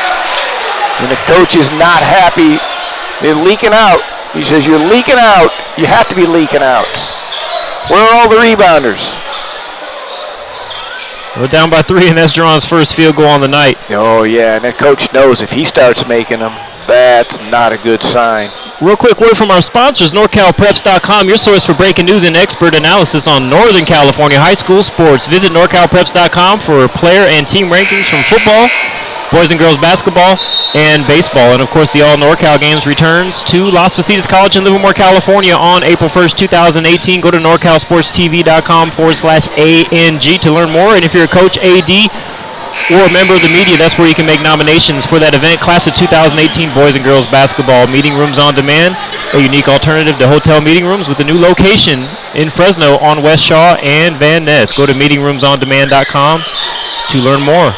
And the coach is not happy. They're leaking out. He says, you're leaking out. You have to be leaking out. Where are all the rebounders? We're down by 3, and that's Geron's first field goal on the night. Oh, yeah, and the coach knows if he starts making them, that's not a good sign. Real quick word from our sponsors, NorCalPreps.com, your source for breaking news and expert analysis on Northern California high school sports. Visit NorCalPreps.com for player and team rankings from football, boys and girls basketball, and baseball. And, of course, the All-NorCal Games returns to Las Positas College in Livermore, California on April 1st, 2018. Go to NorCalSportsTV.com/ANG to learn more. And if you're a coach, AD, or a member of the media, that's where you can make nominations for that event. Class of 2018 Boys and Girls Basketball Meeting Rooms on Demand, a unique alternative to hotel meeting rooms with a new location in Fresno on West Shaw and Van Ness. Go to meetingroomsondemand.com to learn more.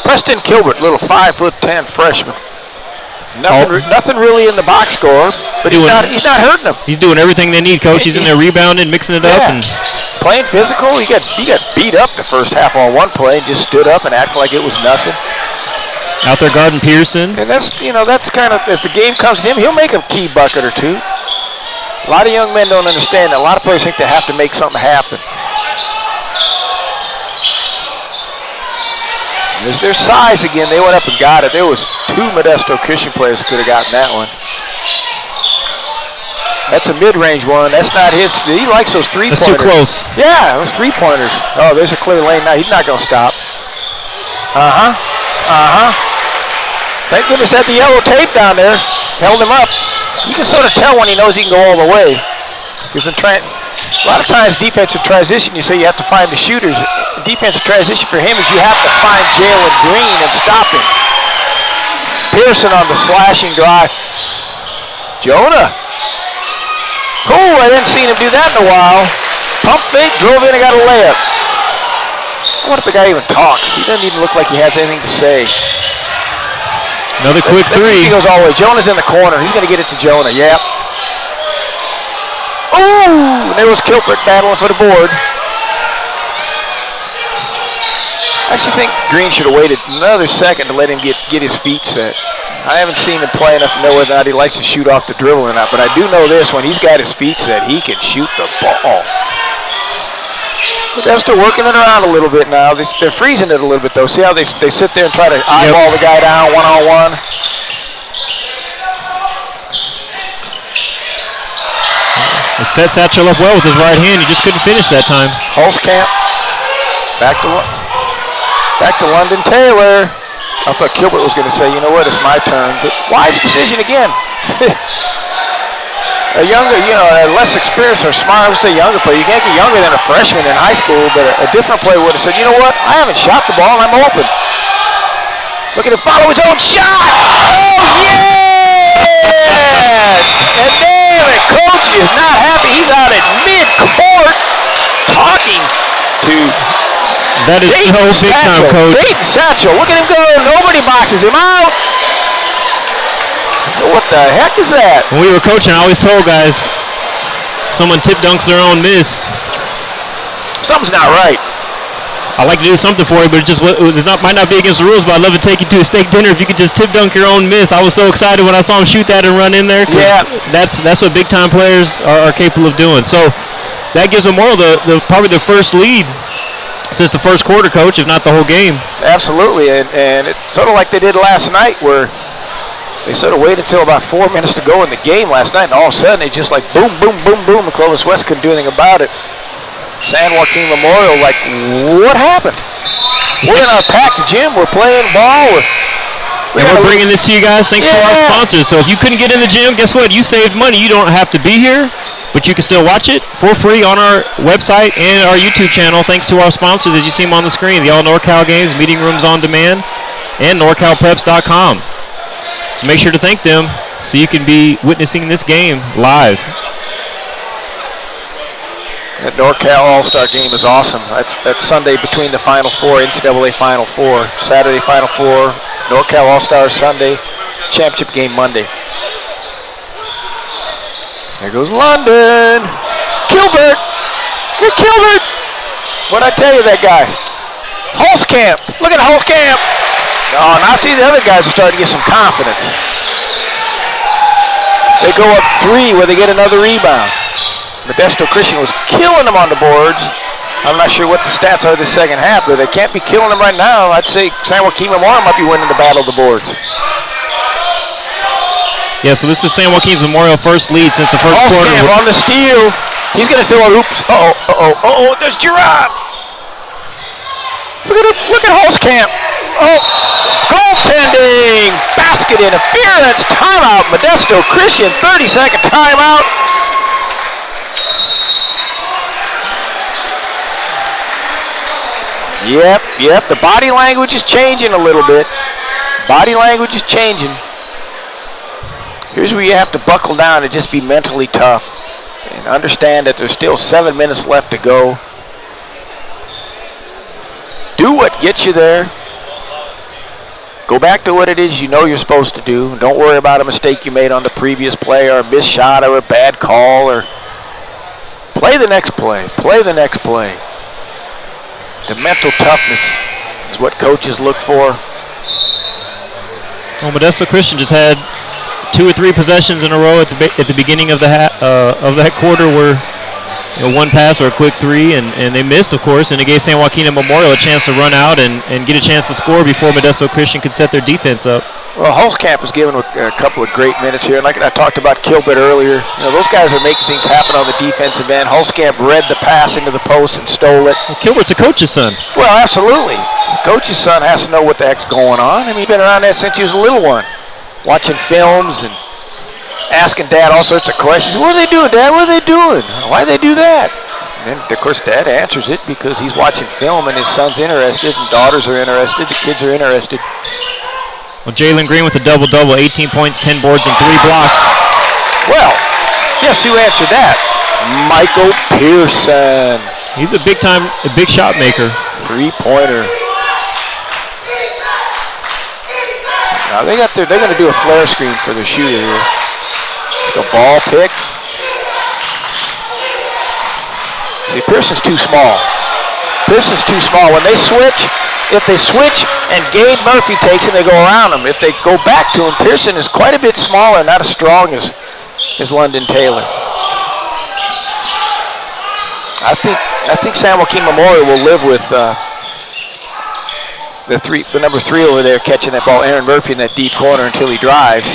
Preston Kilbert, little 5'10" freshman. Nothing really in the box score, but he's not hurting them. He's doing everything they need, Coach. He's in there rebounding, mixing it up, and playing physical. He got beat up the first half on one play and just stood up and acted like it was nothing. Out there guarding Pearson. And that's kind of, as the game comes to him, he'll make a key bucket or two. A lot of young men don't understand that. A lot of players think they have to make something happen. There's their size again. They went up and got it. There was 2 Modesto Christian players could have gotten that one. That's a mid-range one. That's not his. He likes those three-pointers. That's too close. Yeah, those three-pointers. Oh, there's a clear lane now. He's not going to stop. Thank goodness that the yellow tape down there held him up. You can sort of tell when he knows he can go all the way. Because a lot of times defensive transition, you say you have to find the shooters. Defensive transition for him is you have to find Jalen Green and stop him. Pearson on the slashing drive. Jonah. Cool, I didn't see him do that in a while. Pump fake, drove in and got a layup. I wonder if the guy even talks. He doesn't even look like he has anything to say. Another quick three. He goes all the way. Jonah's in the corner. He's going to get it to Jonah. Yep. Ooh, and there was Kilbert battling for the board. I actually think Green should have waited another second to let him get his feet set. I haven't seen him play enough to know whether or not he likes to shoot off the dribble or not, but I do know this, when he's got his feet set, he can shoot the ball. But they're still working it around a little bit now. They're freezing it a little bit, though. See how they sit there and try to eyeball the guy down one-on-one? He set Satchel up well with his right hand. He just couldn't finish that time. Holzkamp. Back to London Taylor. I thought Kilbert was going to say, you know what, it's my turn. But wise decision again. A younger, a less experienced or smart, I would say younger player. You can't get younger than a freshman in high school, but a different player would have said, you know what, I haven't shot the ball and I'm open. Look at him follow his own shot. Oh, yes! And damn it, coach is not happy. He's out at mid-court talking to that is so big time, Coach. Dayton Satchel, look at him go. Nobody boxes him out. So what the heck is that? When we were coaching, I always told guys, someone tip dunks their own miss. Something's not right. I like to do something for you, but might not be against the rules, but I'd love to take you to a steak dinner if you could just tip dunk your own miss. I was so excited when I saw him shoot that and run in there. Yeah. That's what big time players are capable of doing. So that gives Memorial probably the first lead since the first quarter, Coach, if not the whole game. Absolutely, and it's sort of like they did last night, where they sort of waited until about 4 minutes to go in the game last night, and all of a sudden they just like boom, boom, boom, boom, and Clovis West couldn't do anything about it. San Joaquin Memorial, like, what happened? We're in our packed gym, we're playing ball. We're bringing this to you guys thanks to our sponsors. So if you couldn't get in the gym, guess what? You saved money. You don't have to be here, but you can still watch it for free on our website and our YouTube channel thanks to our sponsors, as you see them on the screen. The All NorCal Games, Meeting Rooms on Demand, and NorCalPreps.com. So make sure to thank them so you can be witnessing this game live. That NorCal All-Star game is awesome. That's Sunday between the Final Four, NCAA Final Four. Saturday Final Four, NorCal All-Stars Sunday, championship game Monday. There goes London. Kilbert! You're Kilbert! What'd I tell you, that guy? Holzkamp! Look at Holzkamp! Oh, now see the other guys are starting to get some confidence. They go up 3 where they get another rebound. Modesto Christian was killing them on the boards. I'm not sure what the stats are this second half, but they can't be killing them right now. I'd say San Joaquin Memorial might be winning the battle of the boards. Yeah, so this is San Joaquin's Memorial first lead since the first quarter. On the steal. He's going to throw a oops. Uh-oh, there's Gerard. Look at Holzkamp. Oh, goaltending. Basket interference. Timeout. Modesto Christian, 30-second timeout. Yep. The body language is changing a little bit. Body language is changing. Here's where you have to buckle down and just be mentally tough and understand that there's still 7 minutes left to go. Do what gets you there. Go back to what it is you know you're supposed to do. Don't worry about a mistake you made on the previous play or a missed shot or a bad call. Or play the next play. Play the next play. The mental toughness is what coaches look for. Well, Modesto Christian just had 2 or 3 possessions in a row at the beginning of that quarter where one pass or a quick 3, and they missed, of course, and it gave San Joaquin Memorial a chance to run out and get a chance to score before Modesto Christian could set their defense up. Well, Holzkamp was given a couple of great minutes here, and like I talked about Kilbert earlier, those guys are making things happen on the defensive end. Holzkamp read the pass into the post and stole it. Well, Kilbert's a coach's son. Well, absolutely. The coach's son has to know what the heck's going on. I mean, he's been around that since he was a little one, watching films and asking Dad all sorts of questions. What are they doing, Dad? What are they doing? Why do they do that? And then, of course, Dad answers it because he's watching film and his son's interested and daughters are interested, the kids are interested. Well, Jalen Green with a double-double, 18 points, 10 boards, and 3 blocks. Well, guess who answered that? Michael Pearson. He's a big shot maker. 3-pointer. Now they're going to do a flare screen for their shooter here. It's a ball pick. See, Pearson's too small. Pearson's too small. When they switch, if they switch and Gabe Murphy takes it, they go around him. If they go back to him, Pearson is quite a bit smaller, not as strong as London Taylor. I think San Joaquin Memorial will live with the number 3 over there catching that ball, Aaron Murphy, in that deep corner until he drives.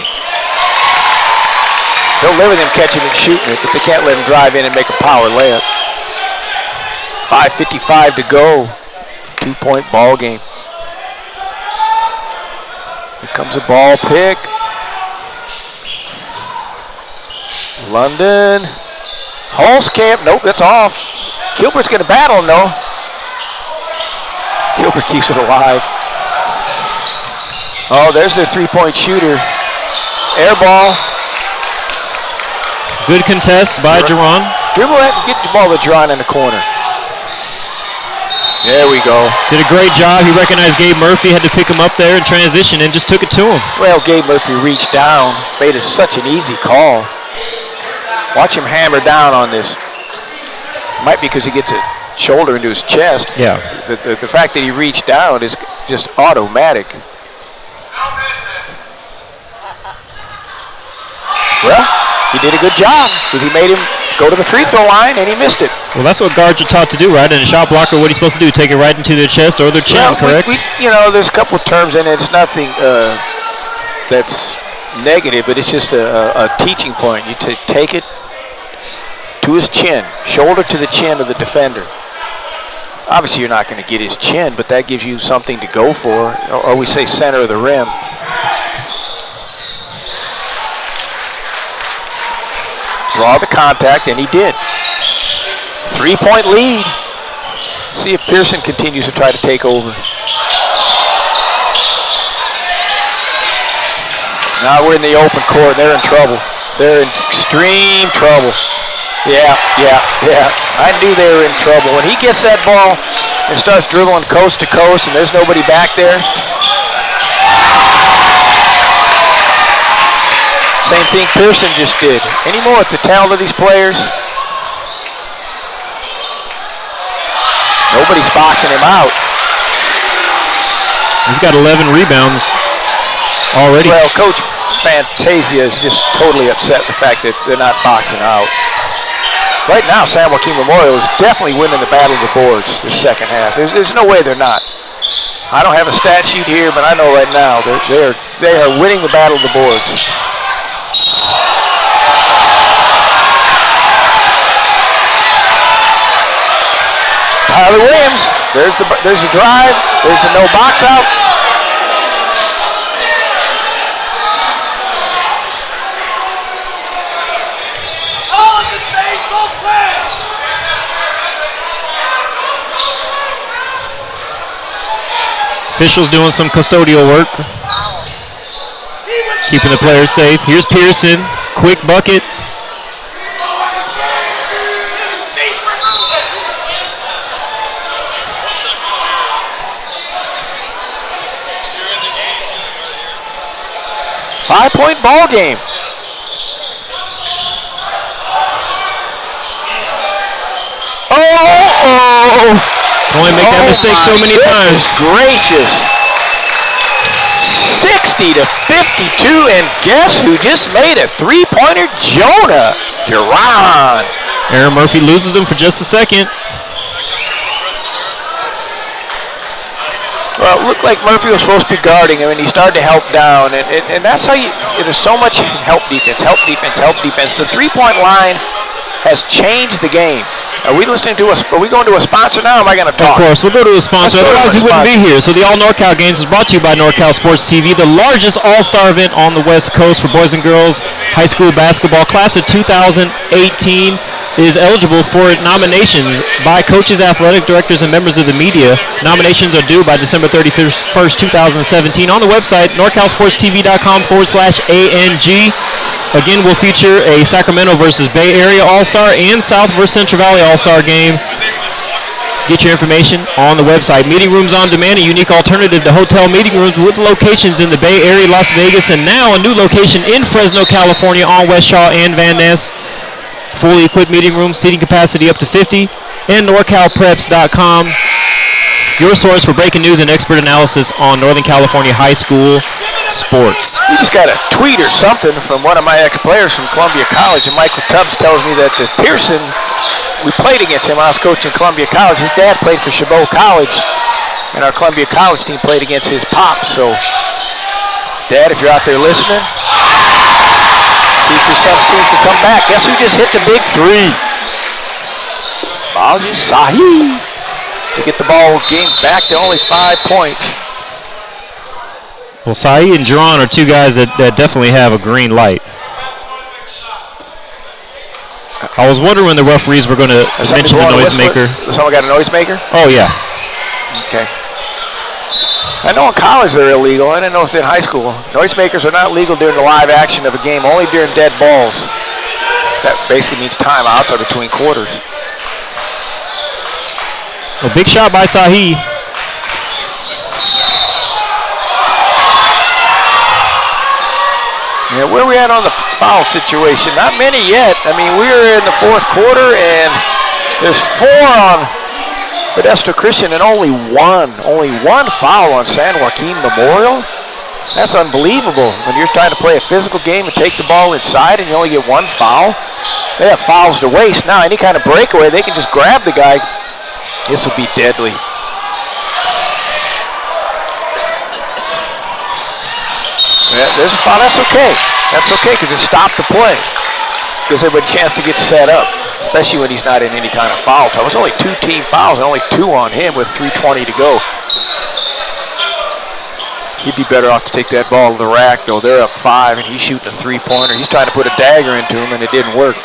They'll live with him catching and shooting it, but they can't let him drive in and make a power layup. 5:55 to go. 2-point ball game. Here comes a ball pick. London. Holzkamp. Nope, that's off. Kilbert's going to battle him, though. Kilbert keeps it alive. Oh, there's their 3-point shooter. Air ball. Good contest by Jerron. Dribble that and get the ball to Jerron in the corner. There we go. Did a great job. He recognized Gabe Murphy, had to pick him up there in transition, and just took it to him. Well, Gabe Murphy reached down, made it such an easy call. Watch him hammer down on this. Might be because he gets a shoulder into his chest. Yeah. The fact that he reached down is just automatic. Well, he did a good job because he made him go to the free throw line and he missed it. Well, that's what guards are taught to do, right? And a shot blocker, what he's supposed to do, take it right into their chest or their chin, correct? There's a couple of terms in it. It's nothing that's negative, but it's just a teaching point. You take it to his chin, shoulder to the chin of the defender. Obviously, you're not going to get his chin, but that gives you something to go for, or we say center of the rim. Draw the contact, and he did. 3-point lead. See if Pearson continues to try to take over. Now we're in the open court. They're in trouble. They're in extreme trouble. Yeah. I knew they were in trouble. When he gets that ball and starts dribbling coast to coast and there's nobody back there, same thing Pearson just did. Any more at the talent of these players? Nobody's boxing him out. He's got 11 rebounds already. Well, Coach Fantasia is just totally upset the fact that they're not boxing out. Right now, San Joaquin Memorial is definitely winning the battle of the boards this second half. There's no way they're not. I don't have a stat sheet here, but I know right now they are winning the battle of the boards. Tyler Williams, there's a drive, there's a no box out. Officials doing some custodial work, keeping the players safe. Here's Pearson, quick bucket. Five-point ball game. Oh! Only make that mistake so many times. Gracious. 60 to 52, and guess who just made a three-pointer? Jonah Duran. Aaron Murphy loses them for just a second. Well, it looked like Murphy was supposed to be guarding him, and he started to help down, and that's how there's so much help defense. The three-point line has changed the game. Are we going to a sponsor now, or am I going to talk? Of course, we'll go to a sponsor, otherwise we wouldn't be here. So the All NorCal Games is brought to you by NorCal Sports TV, the largest all-star event on the West Coast for boys and girls high school basketball. Class of 2018 is eligible for nominations by coaches, athletic directors, and members of the media. Nominations are due by December 31st, 2017 on the website, norcalsportstv.com/ANG. Again, we'll feature a Sacramento versus Bay Area All-Star and South versus Central Valley All-Star game. Get your information on the website. Meeting Rooms on Demand, a unique alternative to hotel meeting rooms with locations in the Bay Area, Las Vegas, and now a new location in Fresno, California on West Shaw and Van Ness. Fully equipped meeting rooms, seating capacity up to 50, and NorCalPreps.com. Your source for breaking news and expert analysis on Northern California high school sports. We just got a tweet or something from one of my ex-players from Columbia College, and Michael Tubbs tells me that Pearson, we played against him. I was coaching Columbia College. His dad played for Chabot College, and our Columbia College team played against his pops. So, Dad, if you're out there listening, see if your son's team can come back. Guess who just hit the big three? Balji Sahi. To get the ball game back to only 5 points. Well, Saeed and Jerron are two guys that definitely have a green light. I was wondering when the referees were going to mention the noisemaker. Someone got a noisemaker? Oh, yeah. Okay. I know in college they're illegal. I didn't know if in high school. Noisemakers are not legal during the live action of a game, only during dead balls. That basically means timeouts are between quarters. A big shot by Sahi. Yeah, where are we at on the foul situation? Not many yet. I mean, we're in the fourth quarter, and there's 4 on Modesto Christian and only one foul on San Joaquin Memorial. That's unbelievable. When you're trying to play a physical game and take the ball inside and you only get 1 foul, they have fouls to waste. Now, any kind of breakaway, they can just grab the guy. This will be deadly. Yeah, there's a foul. That's okay. That's okay because it stopped the play. Gives everybody a chance to get set up, especially when he's not in any kind of foul trouble. It's only 2 team fouls and only 2 on him with 3:20 to go. He'd be better off to take that ball to the rack, though. They're up 5, and he's shooting a 3-pointer. He's trying to put a dagger into him, and it didn't work.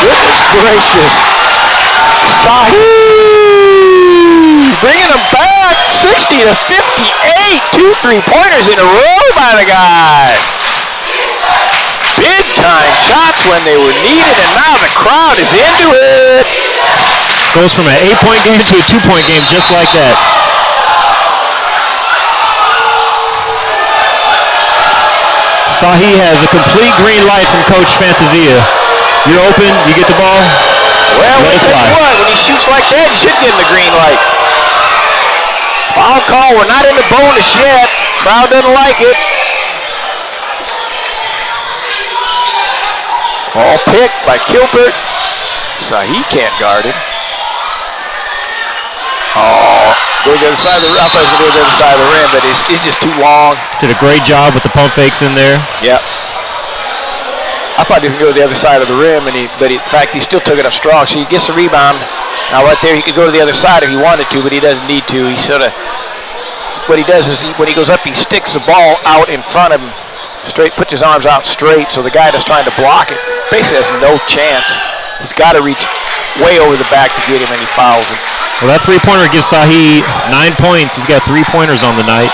Goodness gracious. Sahi bringing them back 60 to 58. 2 3-pointers in a row by the guy. Big time shots when they were needed, and now the crowd is into it. Goes from an 8-point game to a 2-point game just like that. Sahi has a complete green light from Coach Fantasia. You're open, you get the ball. Well, I'll tell you what, when he shoots like that, you should give him the green light. Foul call, we're not in the bonus yet. Crowd doesn't like it. Ball picked by Kilbert. So he can't guard it. Oh, go to the other side of the rim. I thought he was going to go to the other side of the rim, but it's just too long. Did a great job with the pump fakes in there. Yep. I thought he was going to go to the other side of the rim, but in fact, he still took it up strong. So he gets the rebound. Now right there, he could go to the other side if he wanted to, but he doesn't need to. He sort of, what he does is when he goes up, he sticks the ball out in front of him, straight, puts his arms out straight, so the guy that's trying to block it basically has no chance. He's got to reach way over the back to get him, and he fouls him. Well, that three-pointer gives Sahi 9 points. He's got 3-pointers on the night.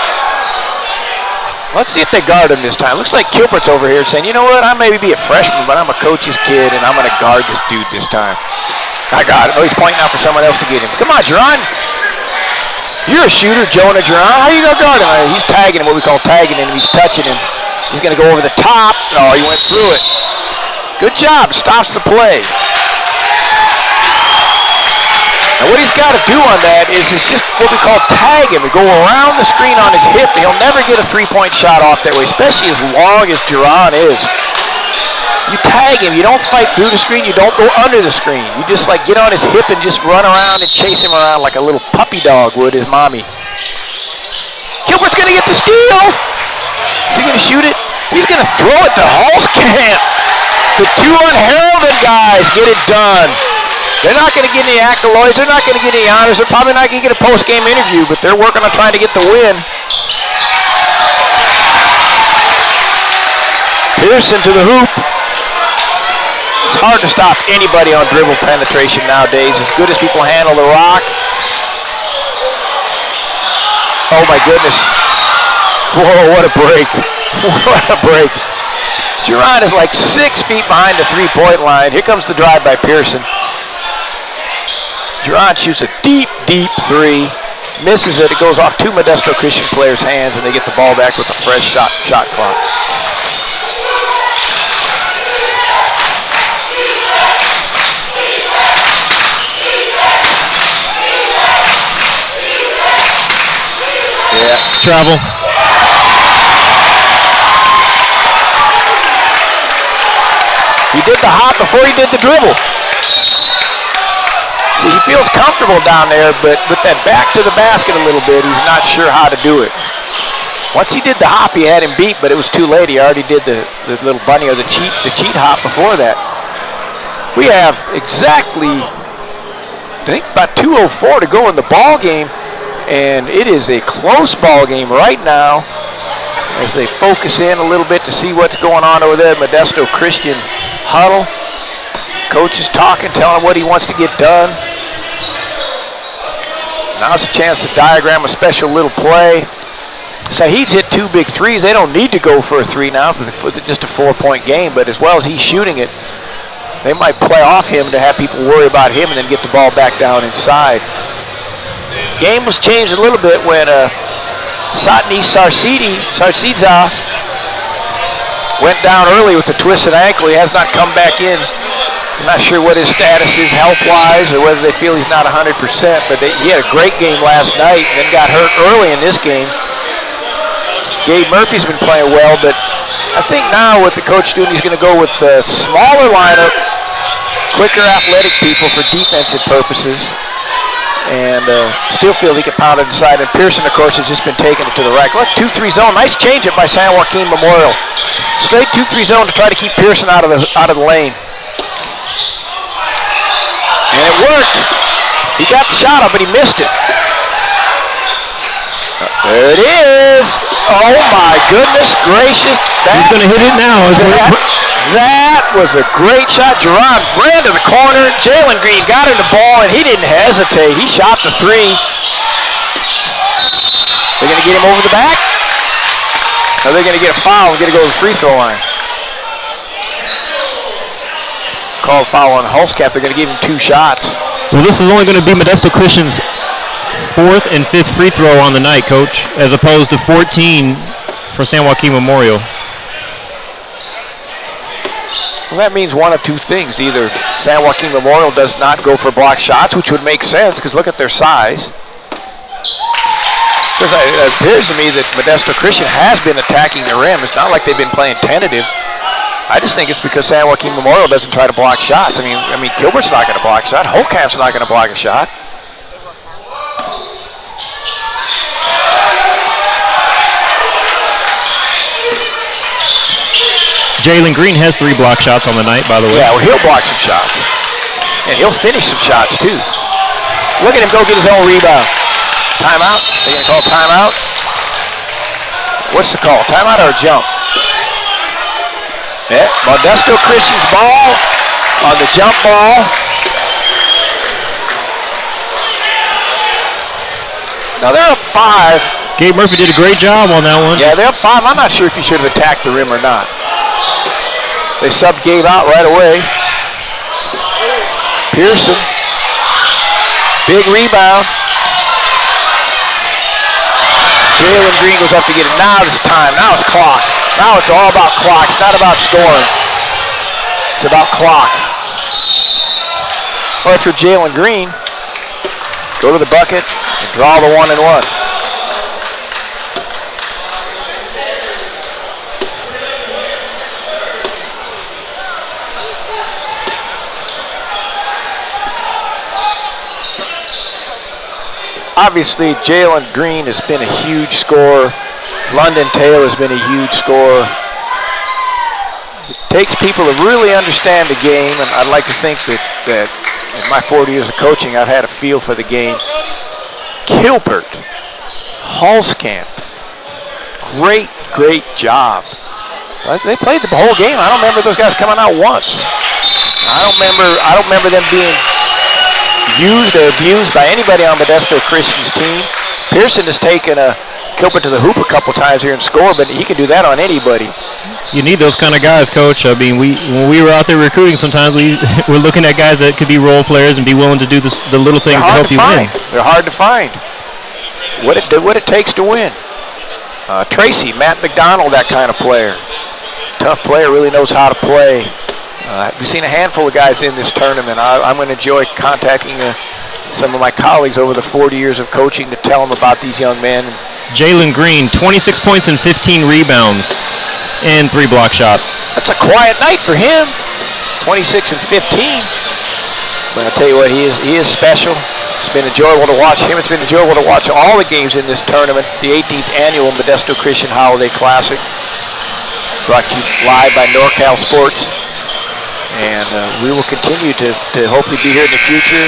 Let's see if they guard him this time. Looks like Kilbert's over here saying, you know what, I may be a freshman, but I'm a coach's kid, and I'm going to guard this dude this time. I got it. Oh, he's pointing out for someone else to get him. Come on, Jerron. You're a shooter, Jonah Jerron. How are you going to guard him? He's tagging him, what we call tagging him. He's touching him. He's going to go over the top. Oh, he went through it. Good job. Stops the play. And what he's got to do on that is just what we call tag him. Go around the screen on his hip. He'll never get a three-point shot off that way, especially as long as Jerron is. You tag him. You don't fight through the screen. You don't go under the screen. You just like get on his hip and just run around and chase him around like a little puppy dog would his mommy. Gilbert's going to get the steal. Is he going to shoot it? He's going to throw it to Holzkamp. The two unheralded guys get it done. They're not going to get any accolades. They're not going to get any honors. They're probably not going to get a post-game interview, but they're working on trying to get the win. Pearson to the hoop. It's hard to stop anybody on dribble penetration nowadays, as good as people handle the rock. Oh, my goodness. Whoa, what a break. What a break. Jerron is like 6 feet behind the three-point line. Here comes the drive by Pearson. Jerron shoots a deep, deep three. Misses it. It goes off 2 Modesto Christian players' hands, and they get the ball back with a fresh shot clock. Yeah. Travel. He did the hop before he did the dribble. See, he feels comfortable down there, but with that back to the basket a little bit, he's not sure how to do it. Once he did the hop, he had him beat, but it was too late. He already did the little bunny or the cheat hop before that. We have exactly, I think, about 2:04 to go in the ball game, and it is a close ball game right now as they focus in a little bit to see what's going on over there at Modesto Christian huddle. Coach is talking, telling him what he wants to get done. Now's a chance to diagram a special little play. So he's hit 2 big threes. They don't need to go for a 3 now because it's just a 4-point game, but as well as he's shooting it, they might play off him to have people worry about him and then get the ball back down inside. Game was changed a little bit when Satni Sarsidza went down early with a twisted ankle. He has not come back in. I'm not sure what his status is health-wise or whether they feel he's not 100%, but he had a great game last night and then got hurt early in this game. Gabe Murphy's been playing well, but I think now what the coach doing, he's going to go with the smaller lineup, quicker athletic people for defensive purposes, and still feel he can pound it inside. And Pearson, of course, has just been taking it to the rack. Look, 2-3 zone. Nice change up by San Joaquin Memorial. Straight 2-3 zone to try to keep Pearson out of the lane. And it worked. He got the shot up, but he missed it. There it is. Oh, my goodness gracious. He's going to hit it now. That was a great shot. Jerron ran to the corner. Jalen Green got him the ball, and he didn't hesitate. He shot the 3. They're going to get him over the back? Or they're going to get a foul and get to go to the free throw line? Called foul on Holzkamp. They're going to give him 2 shots. Well, this is only going to be Modesto Christian's 4th and 5th free throw on the night, Coach, as opposed to 14 for San Joaquin Memorial. Well, that means one of 2 things. Either San Joaquin Memorial does not go for block shots, which would make sense because look at their size. Because it appears to me that Modesto Christian has been attacking the rim. It's not like they've been playing tentative. I just think it's because San Joaquin Memorial doesn't try to block shots. I mean, Gilbert's not going to block a shot. Holtkamp's not going to block a shot. Jalen Green has 3 block shots on the night, by the way. Yeah, well, he'll block some shots. And he'll finish some shots, too. Look at him go get his own rebound. Timeout? They're going to call timeout? What's the call? Timeout or a jump? Yeah, Modesto Christian's ball on the jump ball. Now they're up 5. Gabe Murphy did a great job on that one. Yeah, they're up 5. I'm not sure if he should have attacked the rim or not. They subbed Gabe out right away. Pearson. Big rebound. Jalen Green goes up to get it. Now it's time. Now it's clock. Now it's all about clock. It's not about scoring. It's about clock. Or if you're Jalen Green, go to the bucket and draw the 1-and-1. Obviously, Jalen Green has been a huge scorer. London Taylor has been a huge scorer. It takes people to really understand the game, and I'd like to think that in my 40 years of coaching, I've had a feel for the game. Kilbert, Halskamp, great job. They played the whole game. I don't remember those guys coming out once. I don't remember them being used or abused by anybody on Modesto Christian's team. Pearson has taken Kilbert to the hoop a couple times here and scored, but he can do that on anybody. You need those kind of guys, Coach. I mean, when we were out there recruiting, sometimes we're looking at guys that could be role players and be willing to do the little things to help you win. They're hard to find. What it takes to win. Tracy, Matt McDonald, that kind of player. Tough player, really knows how to play. We've seen a handful of guys in this tournament. I'm going to enjoy contacting some of my colleagues over the 40 years of coaching to tell them about these young men. Jalen Green, 26 points and 15 rebounds and 3 block shots. That's a quiet night for him. 26 and 15. But I'll tell you what, he is special. It's been enjoyable to watch him. It's been enjoyable to watch all the games in this tournament, the 18th annual Modesto Christian Holiday Classic, brought to you live by NorCal Sports. And we will continue to hopefully be here in the future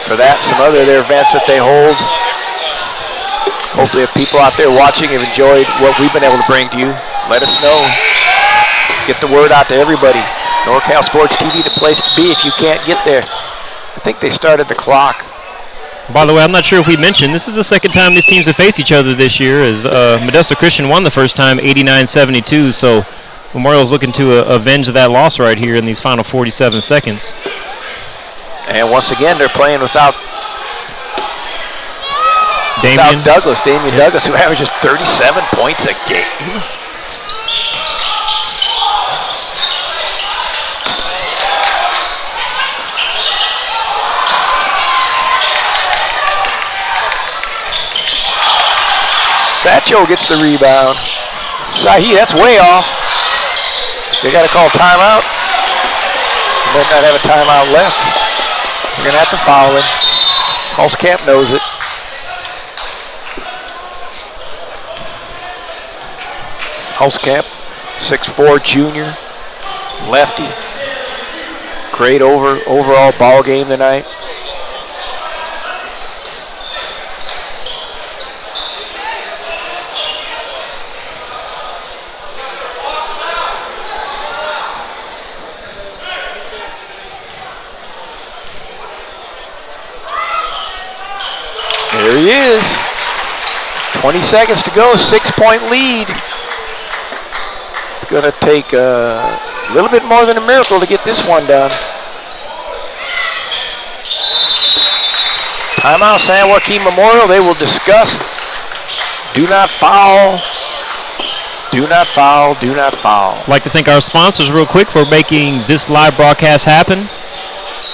for that and some other of their events that they hold. Hopefully if people out there watching have enjoyed what we've been able to bring to you, let us know. Get the word out to everybody. NorCal Sports TV, the place to be if you can't get there. I think they started the clock. By the way, I'm not sure if we mentioned, this is the second time these teams have faced each other this year, as Modesto Christian won the first time, 89-72, so Memorial's looking to avenge that loss right here in these final 47 seconds. And once again, they're playing without Damian Douglas, who averages 37 points a game. Satchel gets the rebound. Sahi, that's way off. They got to call timeout. They might not have a timeout left. They're going to have to foul him. Halskamp knows it. Halskamp, 6'4" junior, lefty. Great overall ball game tonight. There he is. 20 seconds to go, 6-point lead. It's going to take a little bit more than a miracle to get this one done. Timeout, San Joaquin Memorial. They will discuss. Do not foul. Do not foul. Do not foul. I'd like to thank our sponsors real quick for making this live broadcast happen.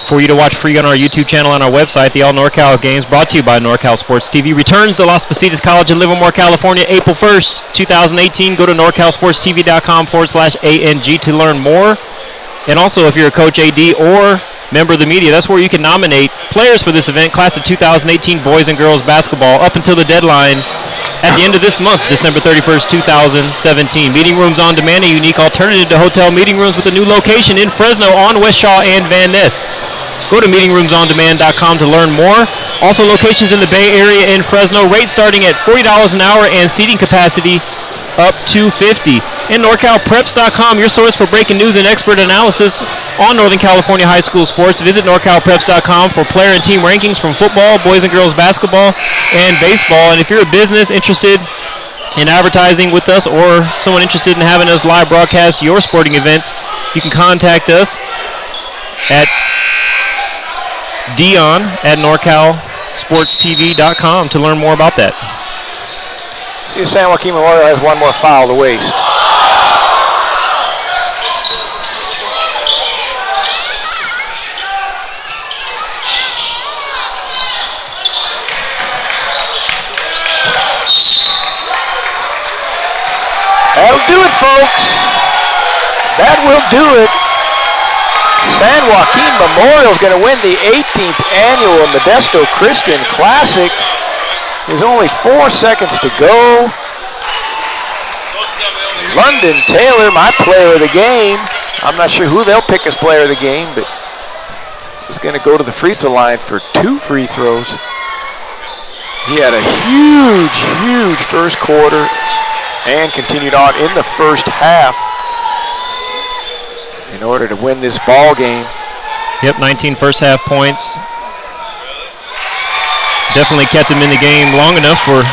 For you to watch free on our YouTube channel and our website, the All NorCal Games, brought to you by NorCal Sports TV, returns to Las Positas College in Livermore, California, April 1st, 2018. Go to NorCalSportsTV.com/ANG to learn more. And also, if you're a coach, AD, or member of the media, that's where you can nominate players for this event, class of 2018 boys and girls basketball, up until the deadline at the end of this month, December 31st, 2017. Meeting Rooms on Demand, a unique alternative to hotel meeting rooms with a new location in Fresno on West Shaw and Van Ness. Go to meetingroomsondemand.com to learn more. Also locations in the Bay Area and Fresno. Rates starting at $40 an hour and seating capacity up to 50. And NorCalPreps.com, your source for breaking news and expert analysis on Northern California high school sports. Visit NorCalPreps.com for player and team rankings from football, boys and girls basketball, and baseball. And if you're a business interested in advertising with us or someone interested in having us live broadcast your sporting events, you can contact us at Dion@NorCalSportsTV.com to learn more about that. See, San Joaquin Memorial has one more foul to waste. That'll do it, folks. That will do it. San Joaquin Memorial is going to win the 18th annual Modesto Christian Classic. There's only 4 seconds to go. London Taylor, my player of the game. I'm not sure who they'll pick as player of the game, but he's going to go to the free throw line for 2 free throws. He had a huge first quarter and continued on in the first half in order to win this ball game. Yep, 19 first half points. Definitely kept him in the game long enough for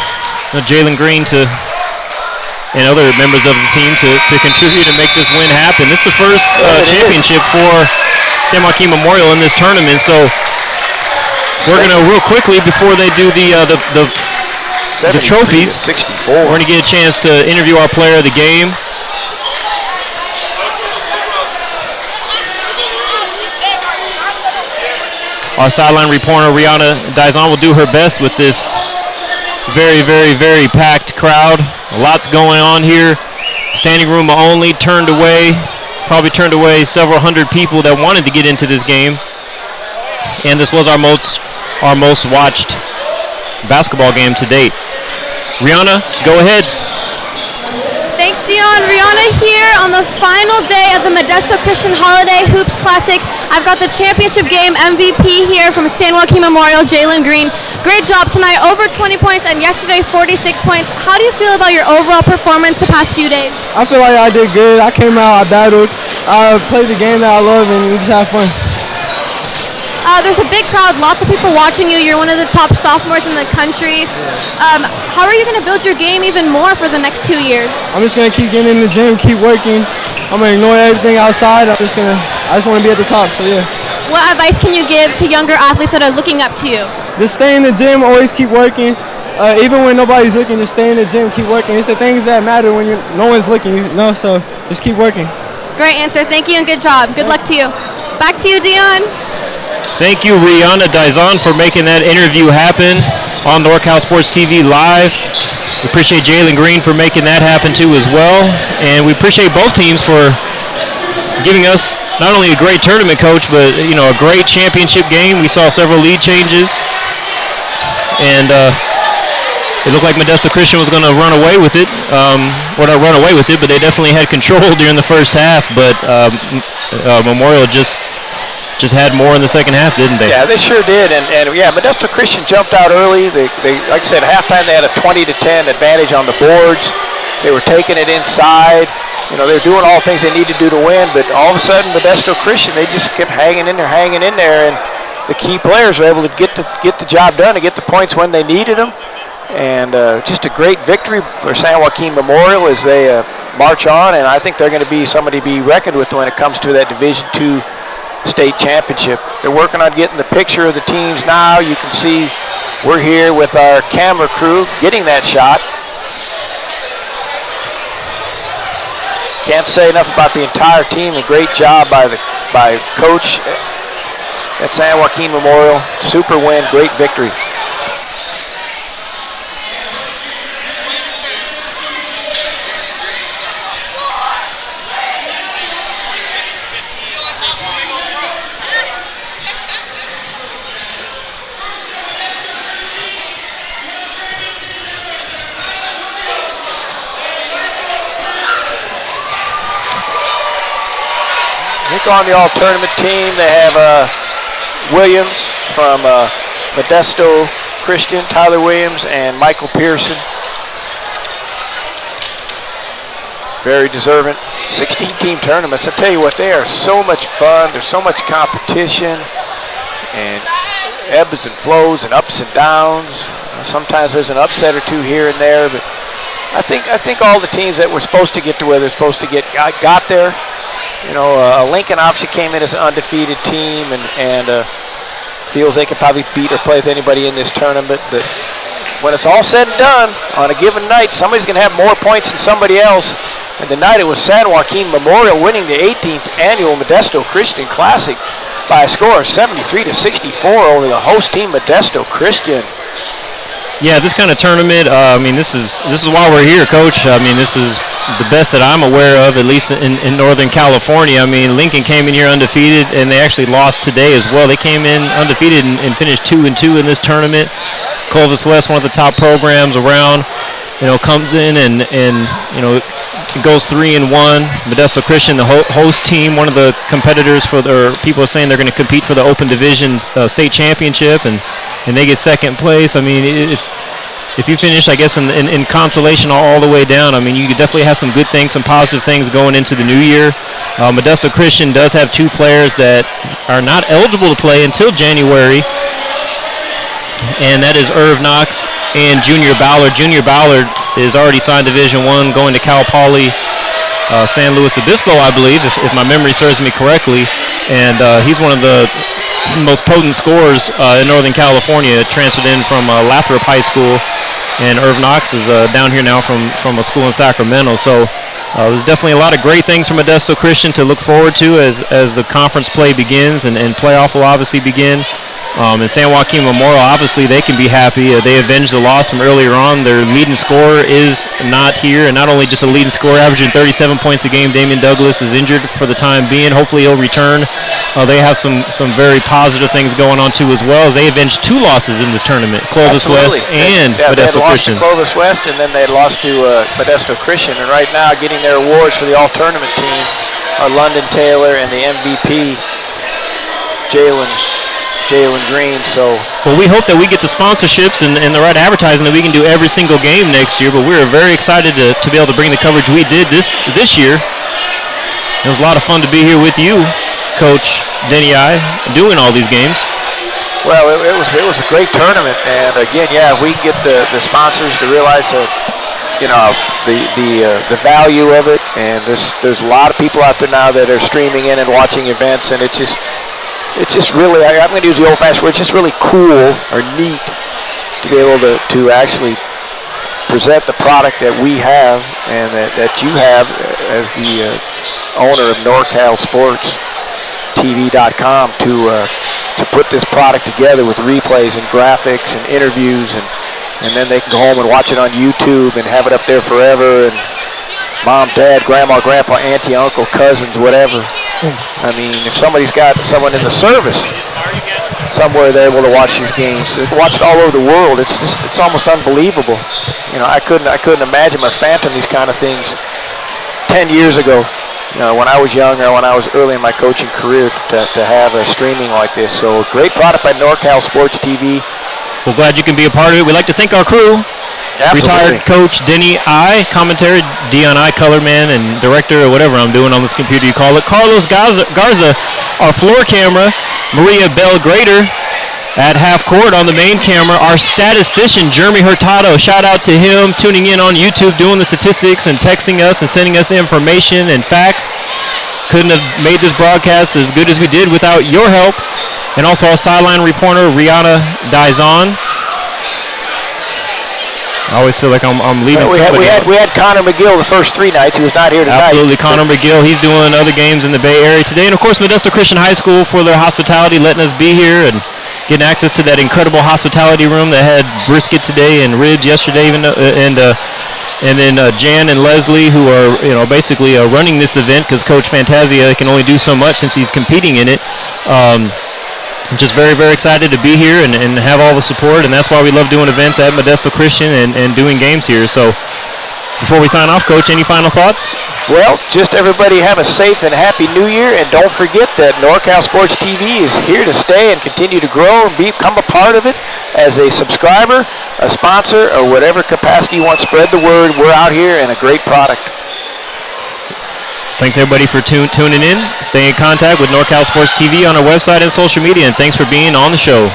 Jalen Green and other members of the team to contribute and make this win happen. This is the first championship for San Joaquin Memorial in this tournament, so we're going to real quickly before they do the trophies, 64. We're going to get a chance to interview our player of the game. Our sideline reporter, Rihanna Dizon, will do her best with this very packed crowd. Lots going on here. Standing room only, probably turned away several hundred people that wanted to get into this game. And this was our most watched basketball game to date. Rihanna, go ahead. Thanks, Dion. Rihanna here on the final day of the Modesto Christian Holiday Hoops Classic. I've got the championship game MVP here from San Joaquin Memorial, Jalen Green. Great job tonight, over 20 points, and yesterday 46 points. How do you feel about your overall performance the past few days? I feel like I did good. I came out, I battled, I played the game that I love, and we just had fun. There's a big crowd, lots of people watching you. You're one of the top sophomores in the country. How are you going to build your game even more for the next 2 years? I'm just going to keep getting in the gym, keep working. I'm going to ignore everything outside. I just want to be at the top, so yeah. What advice can you give to younger athletes that are looking up to you? Just stay in the gym, always keep working. Even when nobody's looking, just stay in the gym, keep working. It's the things that matter when no one's looking, so just keep working. Great answer. Thank you and good job. Good luck to you. Back to you, Dion. Thank you, Rihanna Dizon, for making that interview happen on NorCal Sports TV Live. We appreciate Jalen Green for making that happen too as well. And we appreciate both teams for giving us not only a great tournament coach, but a great championship game. We saw several lead changes. And it looked like Modesto Christian was going to run away with it. Or not run away with it, but they definitely had control during the first half. But Memorial just had more in the second half, didn't they? Yeah, they sure did. And Modesto Christian jumped out early. They like I said, at halftime they had a 20-10 advantage on the boards. They were taking it inside. They were doing all the things they need to do to win. But all of a sudden, Modesto Christian, they just kept hanging in there. And the key players were able to get the job done and get the points when they needed them. And just a great victory for San Joaquin Memorial as they march on. And I think they're going to be somebody to be reckoned with when it comes to that Division II state championship. They're working on getting the picture of the teams now. You can see we're here with our camera crew getting that shot. Can't say enough about the entire team. A great job by coach at San Joaquin Memorial. Super win, great victory. On the all-tournament team, they have Williams from Modesto Christian, Tyler Williams, and Michael Pearson. Very deserving. 16-team tournaments. I tell you what, they are so much fun. There's so much competition, and ebbs and flows and ups and downs. Sometimes there's an upset or two here and there, but I think all the teams that were supposed to get to where they're supposed to get got there. You know, Lincoln obviously came in as an undefeated team and feels they could probably beat or play with anybody in this tournament. But when it's all said and done, on a given night, somebody's going to have more points than somebody else. And tonight it was San Joaquin Memorial winning the 18th annual Modesto Christian Classic by a score of 73-64 over the host team, Modesto Christian. Yeah, this kind of tournament, I mean, this is why we're here, Coach. I mean, this is the best that I'm aware of, at least in Northern California. I mean, Lincoln came in here undefeated, and they actually lost today as well. They came in undefeated and finished 2-2 in this tournament. Clovis West, one of the top programs around, you know, comes in and you know, it goes 3-1. Modesto Christian, the host team, one of the competitors people are saying they're going to compete for the Open Division state championship, and they get second place. I mean, if you finish, I guess, in consolation all the way down, I mean, you could definitely have some good things, some positive things going into the new year. Modesto Christian does have two players that are not eligible to play until January, and that is Irv Knox and Junior Ballard. Junior Ballard is already signed Division I, going to Cal Poly San Luis Obispo, I believe, if my memory serves me correctly. And he's one of the most potent scorers in Northern California, transferred in from Lathrop High School. And Irv Knox is down here now from a school in Sacramento. So there's definitely a lot of great things from Modesto Christian to look forward to as the conference play begins, and playoff will obviously begin. And San Joaquin Memorial, obviously, they can be happy. They avenged the loss from earlier on. Their leading scorer is not here, and not only just a leading scorer, averaging 37 points a game. Damian Douglas is injured for the time being. Hopefully he'll return. They have some very positive things going on, too, as well, as they avenged two losses in this tournament, Clovis West and Modesto Christian. They had lost to Clovis West, and then they had lost to Modesto Christian. And right now, getting their awards for the all-tournament team are London Taylor and the MVP, Jalen Green. So, well, we hope that we get the sponsorships and the right advertising that we can do every single game next year. But we're very excited to be able to bring the coverage we did this year. It was a lot of fun to be here with you, Coach Denny Aye, doing all these games. Well, it was a great tournament, and again, yeah, if we can get the sponsors to realize that, you know, the value of it, and there's a lot of people out there now that are streaming in and watching events, and it's just really, I'm going to use the old-fashioned word, it's just really cool or neat to be able to actually present the product that we have and that you have as the owner of NorCal SportsTV.com to put this product together with replays and graphics and interviews, and then they can go home and watch it on YouTube and have it up there forever, and mom, dad, grandma, grandpa, auntie, uncle, cousins, whatever. I mean, if somebody's got someone in the service somewhere they're able to watch these games, they can watch it all over the world. It's almost unbelievable. You know, I couldn't imagine or fathom these kind of things 10 years ago. You know, when I was young or when I was early in my coaching career to have a streaming like this. So great product by NorCal Sports TV. We're glad you can be a part of it. We'd like to thank our crew. Absolutely. Retired Coach Denny Aye, commentary, Dion Aye, color man and director, or whatever I'm doing on this computer you call it. Carlos Garza, our floor camera. Maria Belgrader at half court on the main camera. Our statistician, Jeremy Hurtado, shout out to him, tuning in on YouTube, doing the statistics and texting us and sending us information and facts. Couldn't have made this broadcast as good as we did without your help. And also our sideline reporter, Rihanna Dizon. I always feel like I'm leaving somebody out. We had Connor McGill the first three nights. He was not here tonight. Absolutely, Connor McGill. He's doing other games in the Bay Area today. And, of course, Modesto Christian High School for their hospitality, letting us be here and getting access to that incredible hospitality room that had brisket today and ribs yesterday, and then Jan and Leslie, who are basically running this event, because Coach Fantasia can only do so much since he's competing in it. I'm just very, very excited to be here and have all the support, and that's why we love doing events at Modesto Christian and doing games here. So before we sign off, Coach, any final thoughts? Well, just everybody have a safe and happy New Year, and don't forget that NorCal Sports TV is here to stay and continue to grow and become a part of it as a subscriber, a sponsor, or whatever capacity you want. Spread the word. We're out here and a great product. Thanks everybody for tuning in. Stay in contact with NorCal Sports TV on our website and social media, and thanks for being on the show.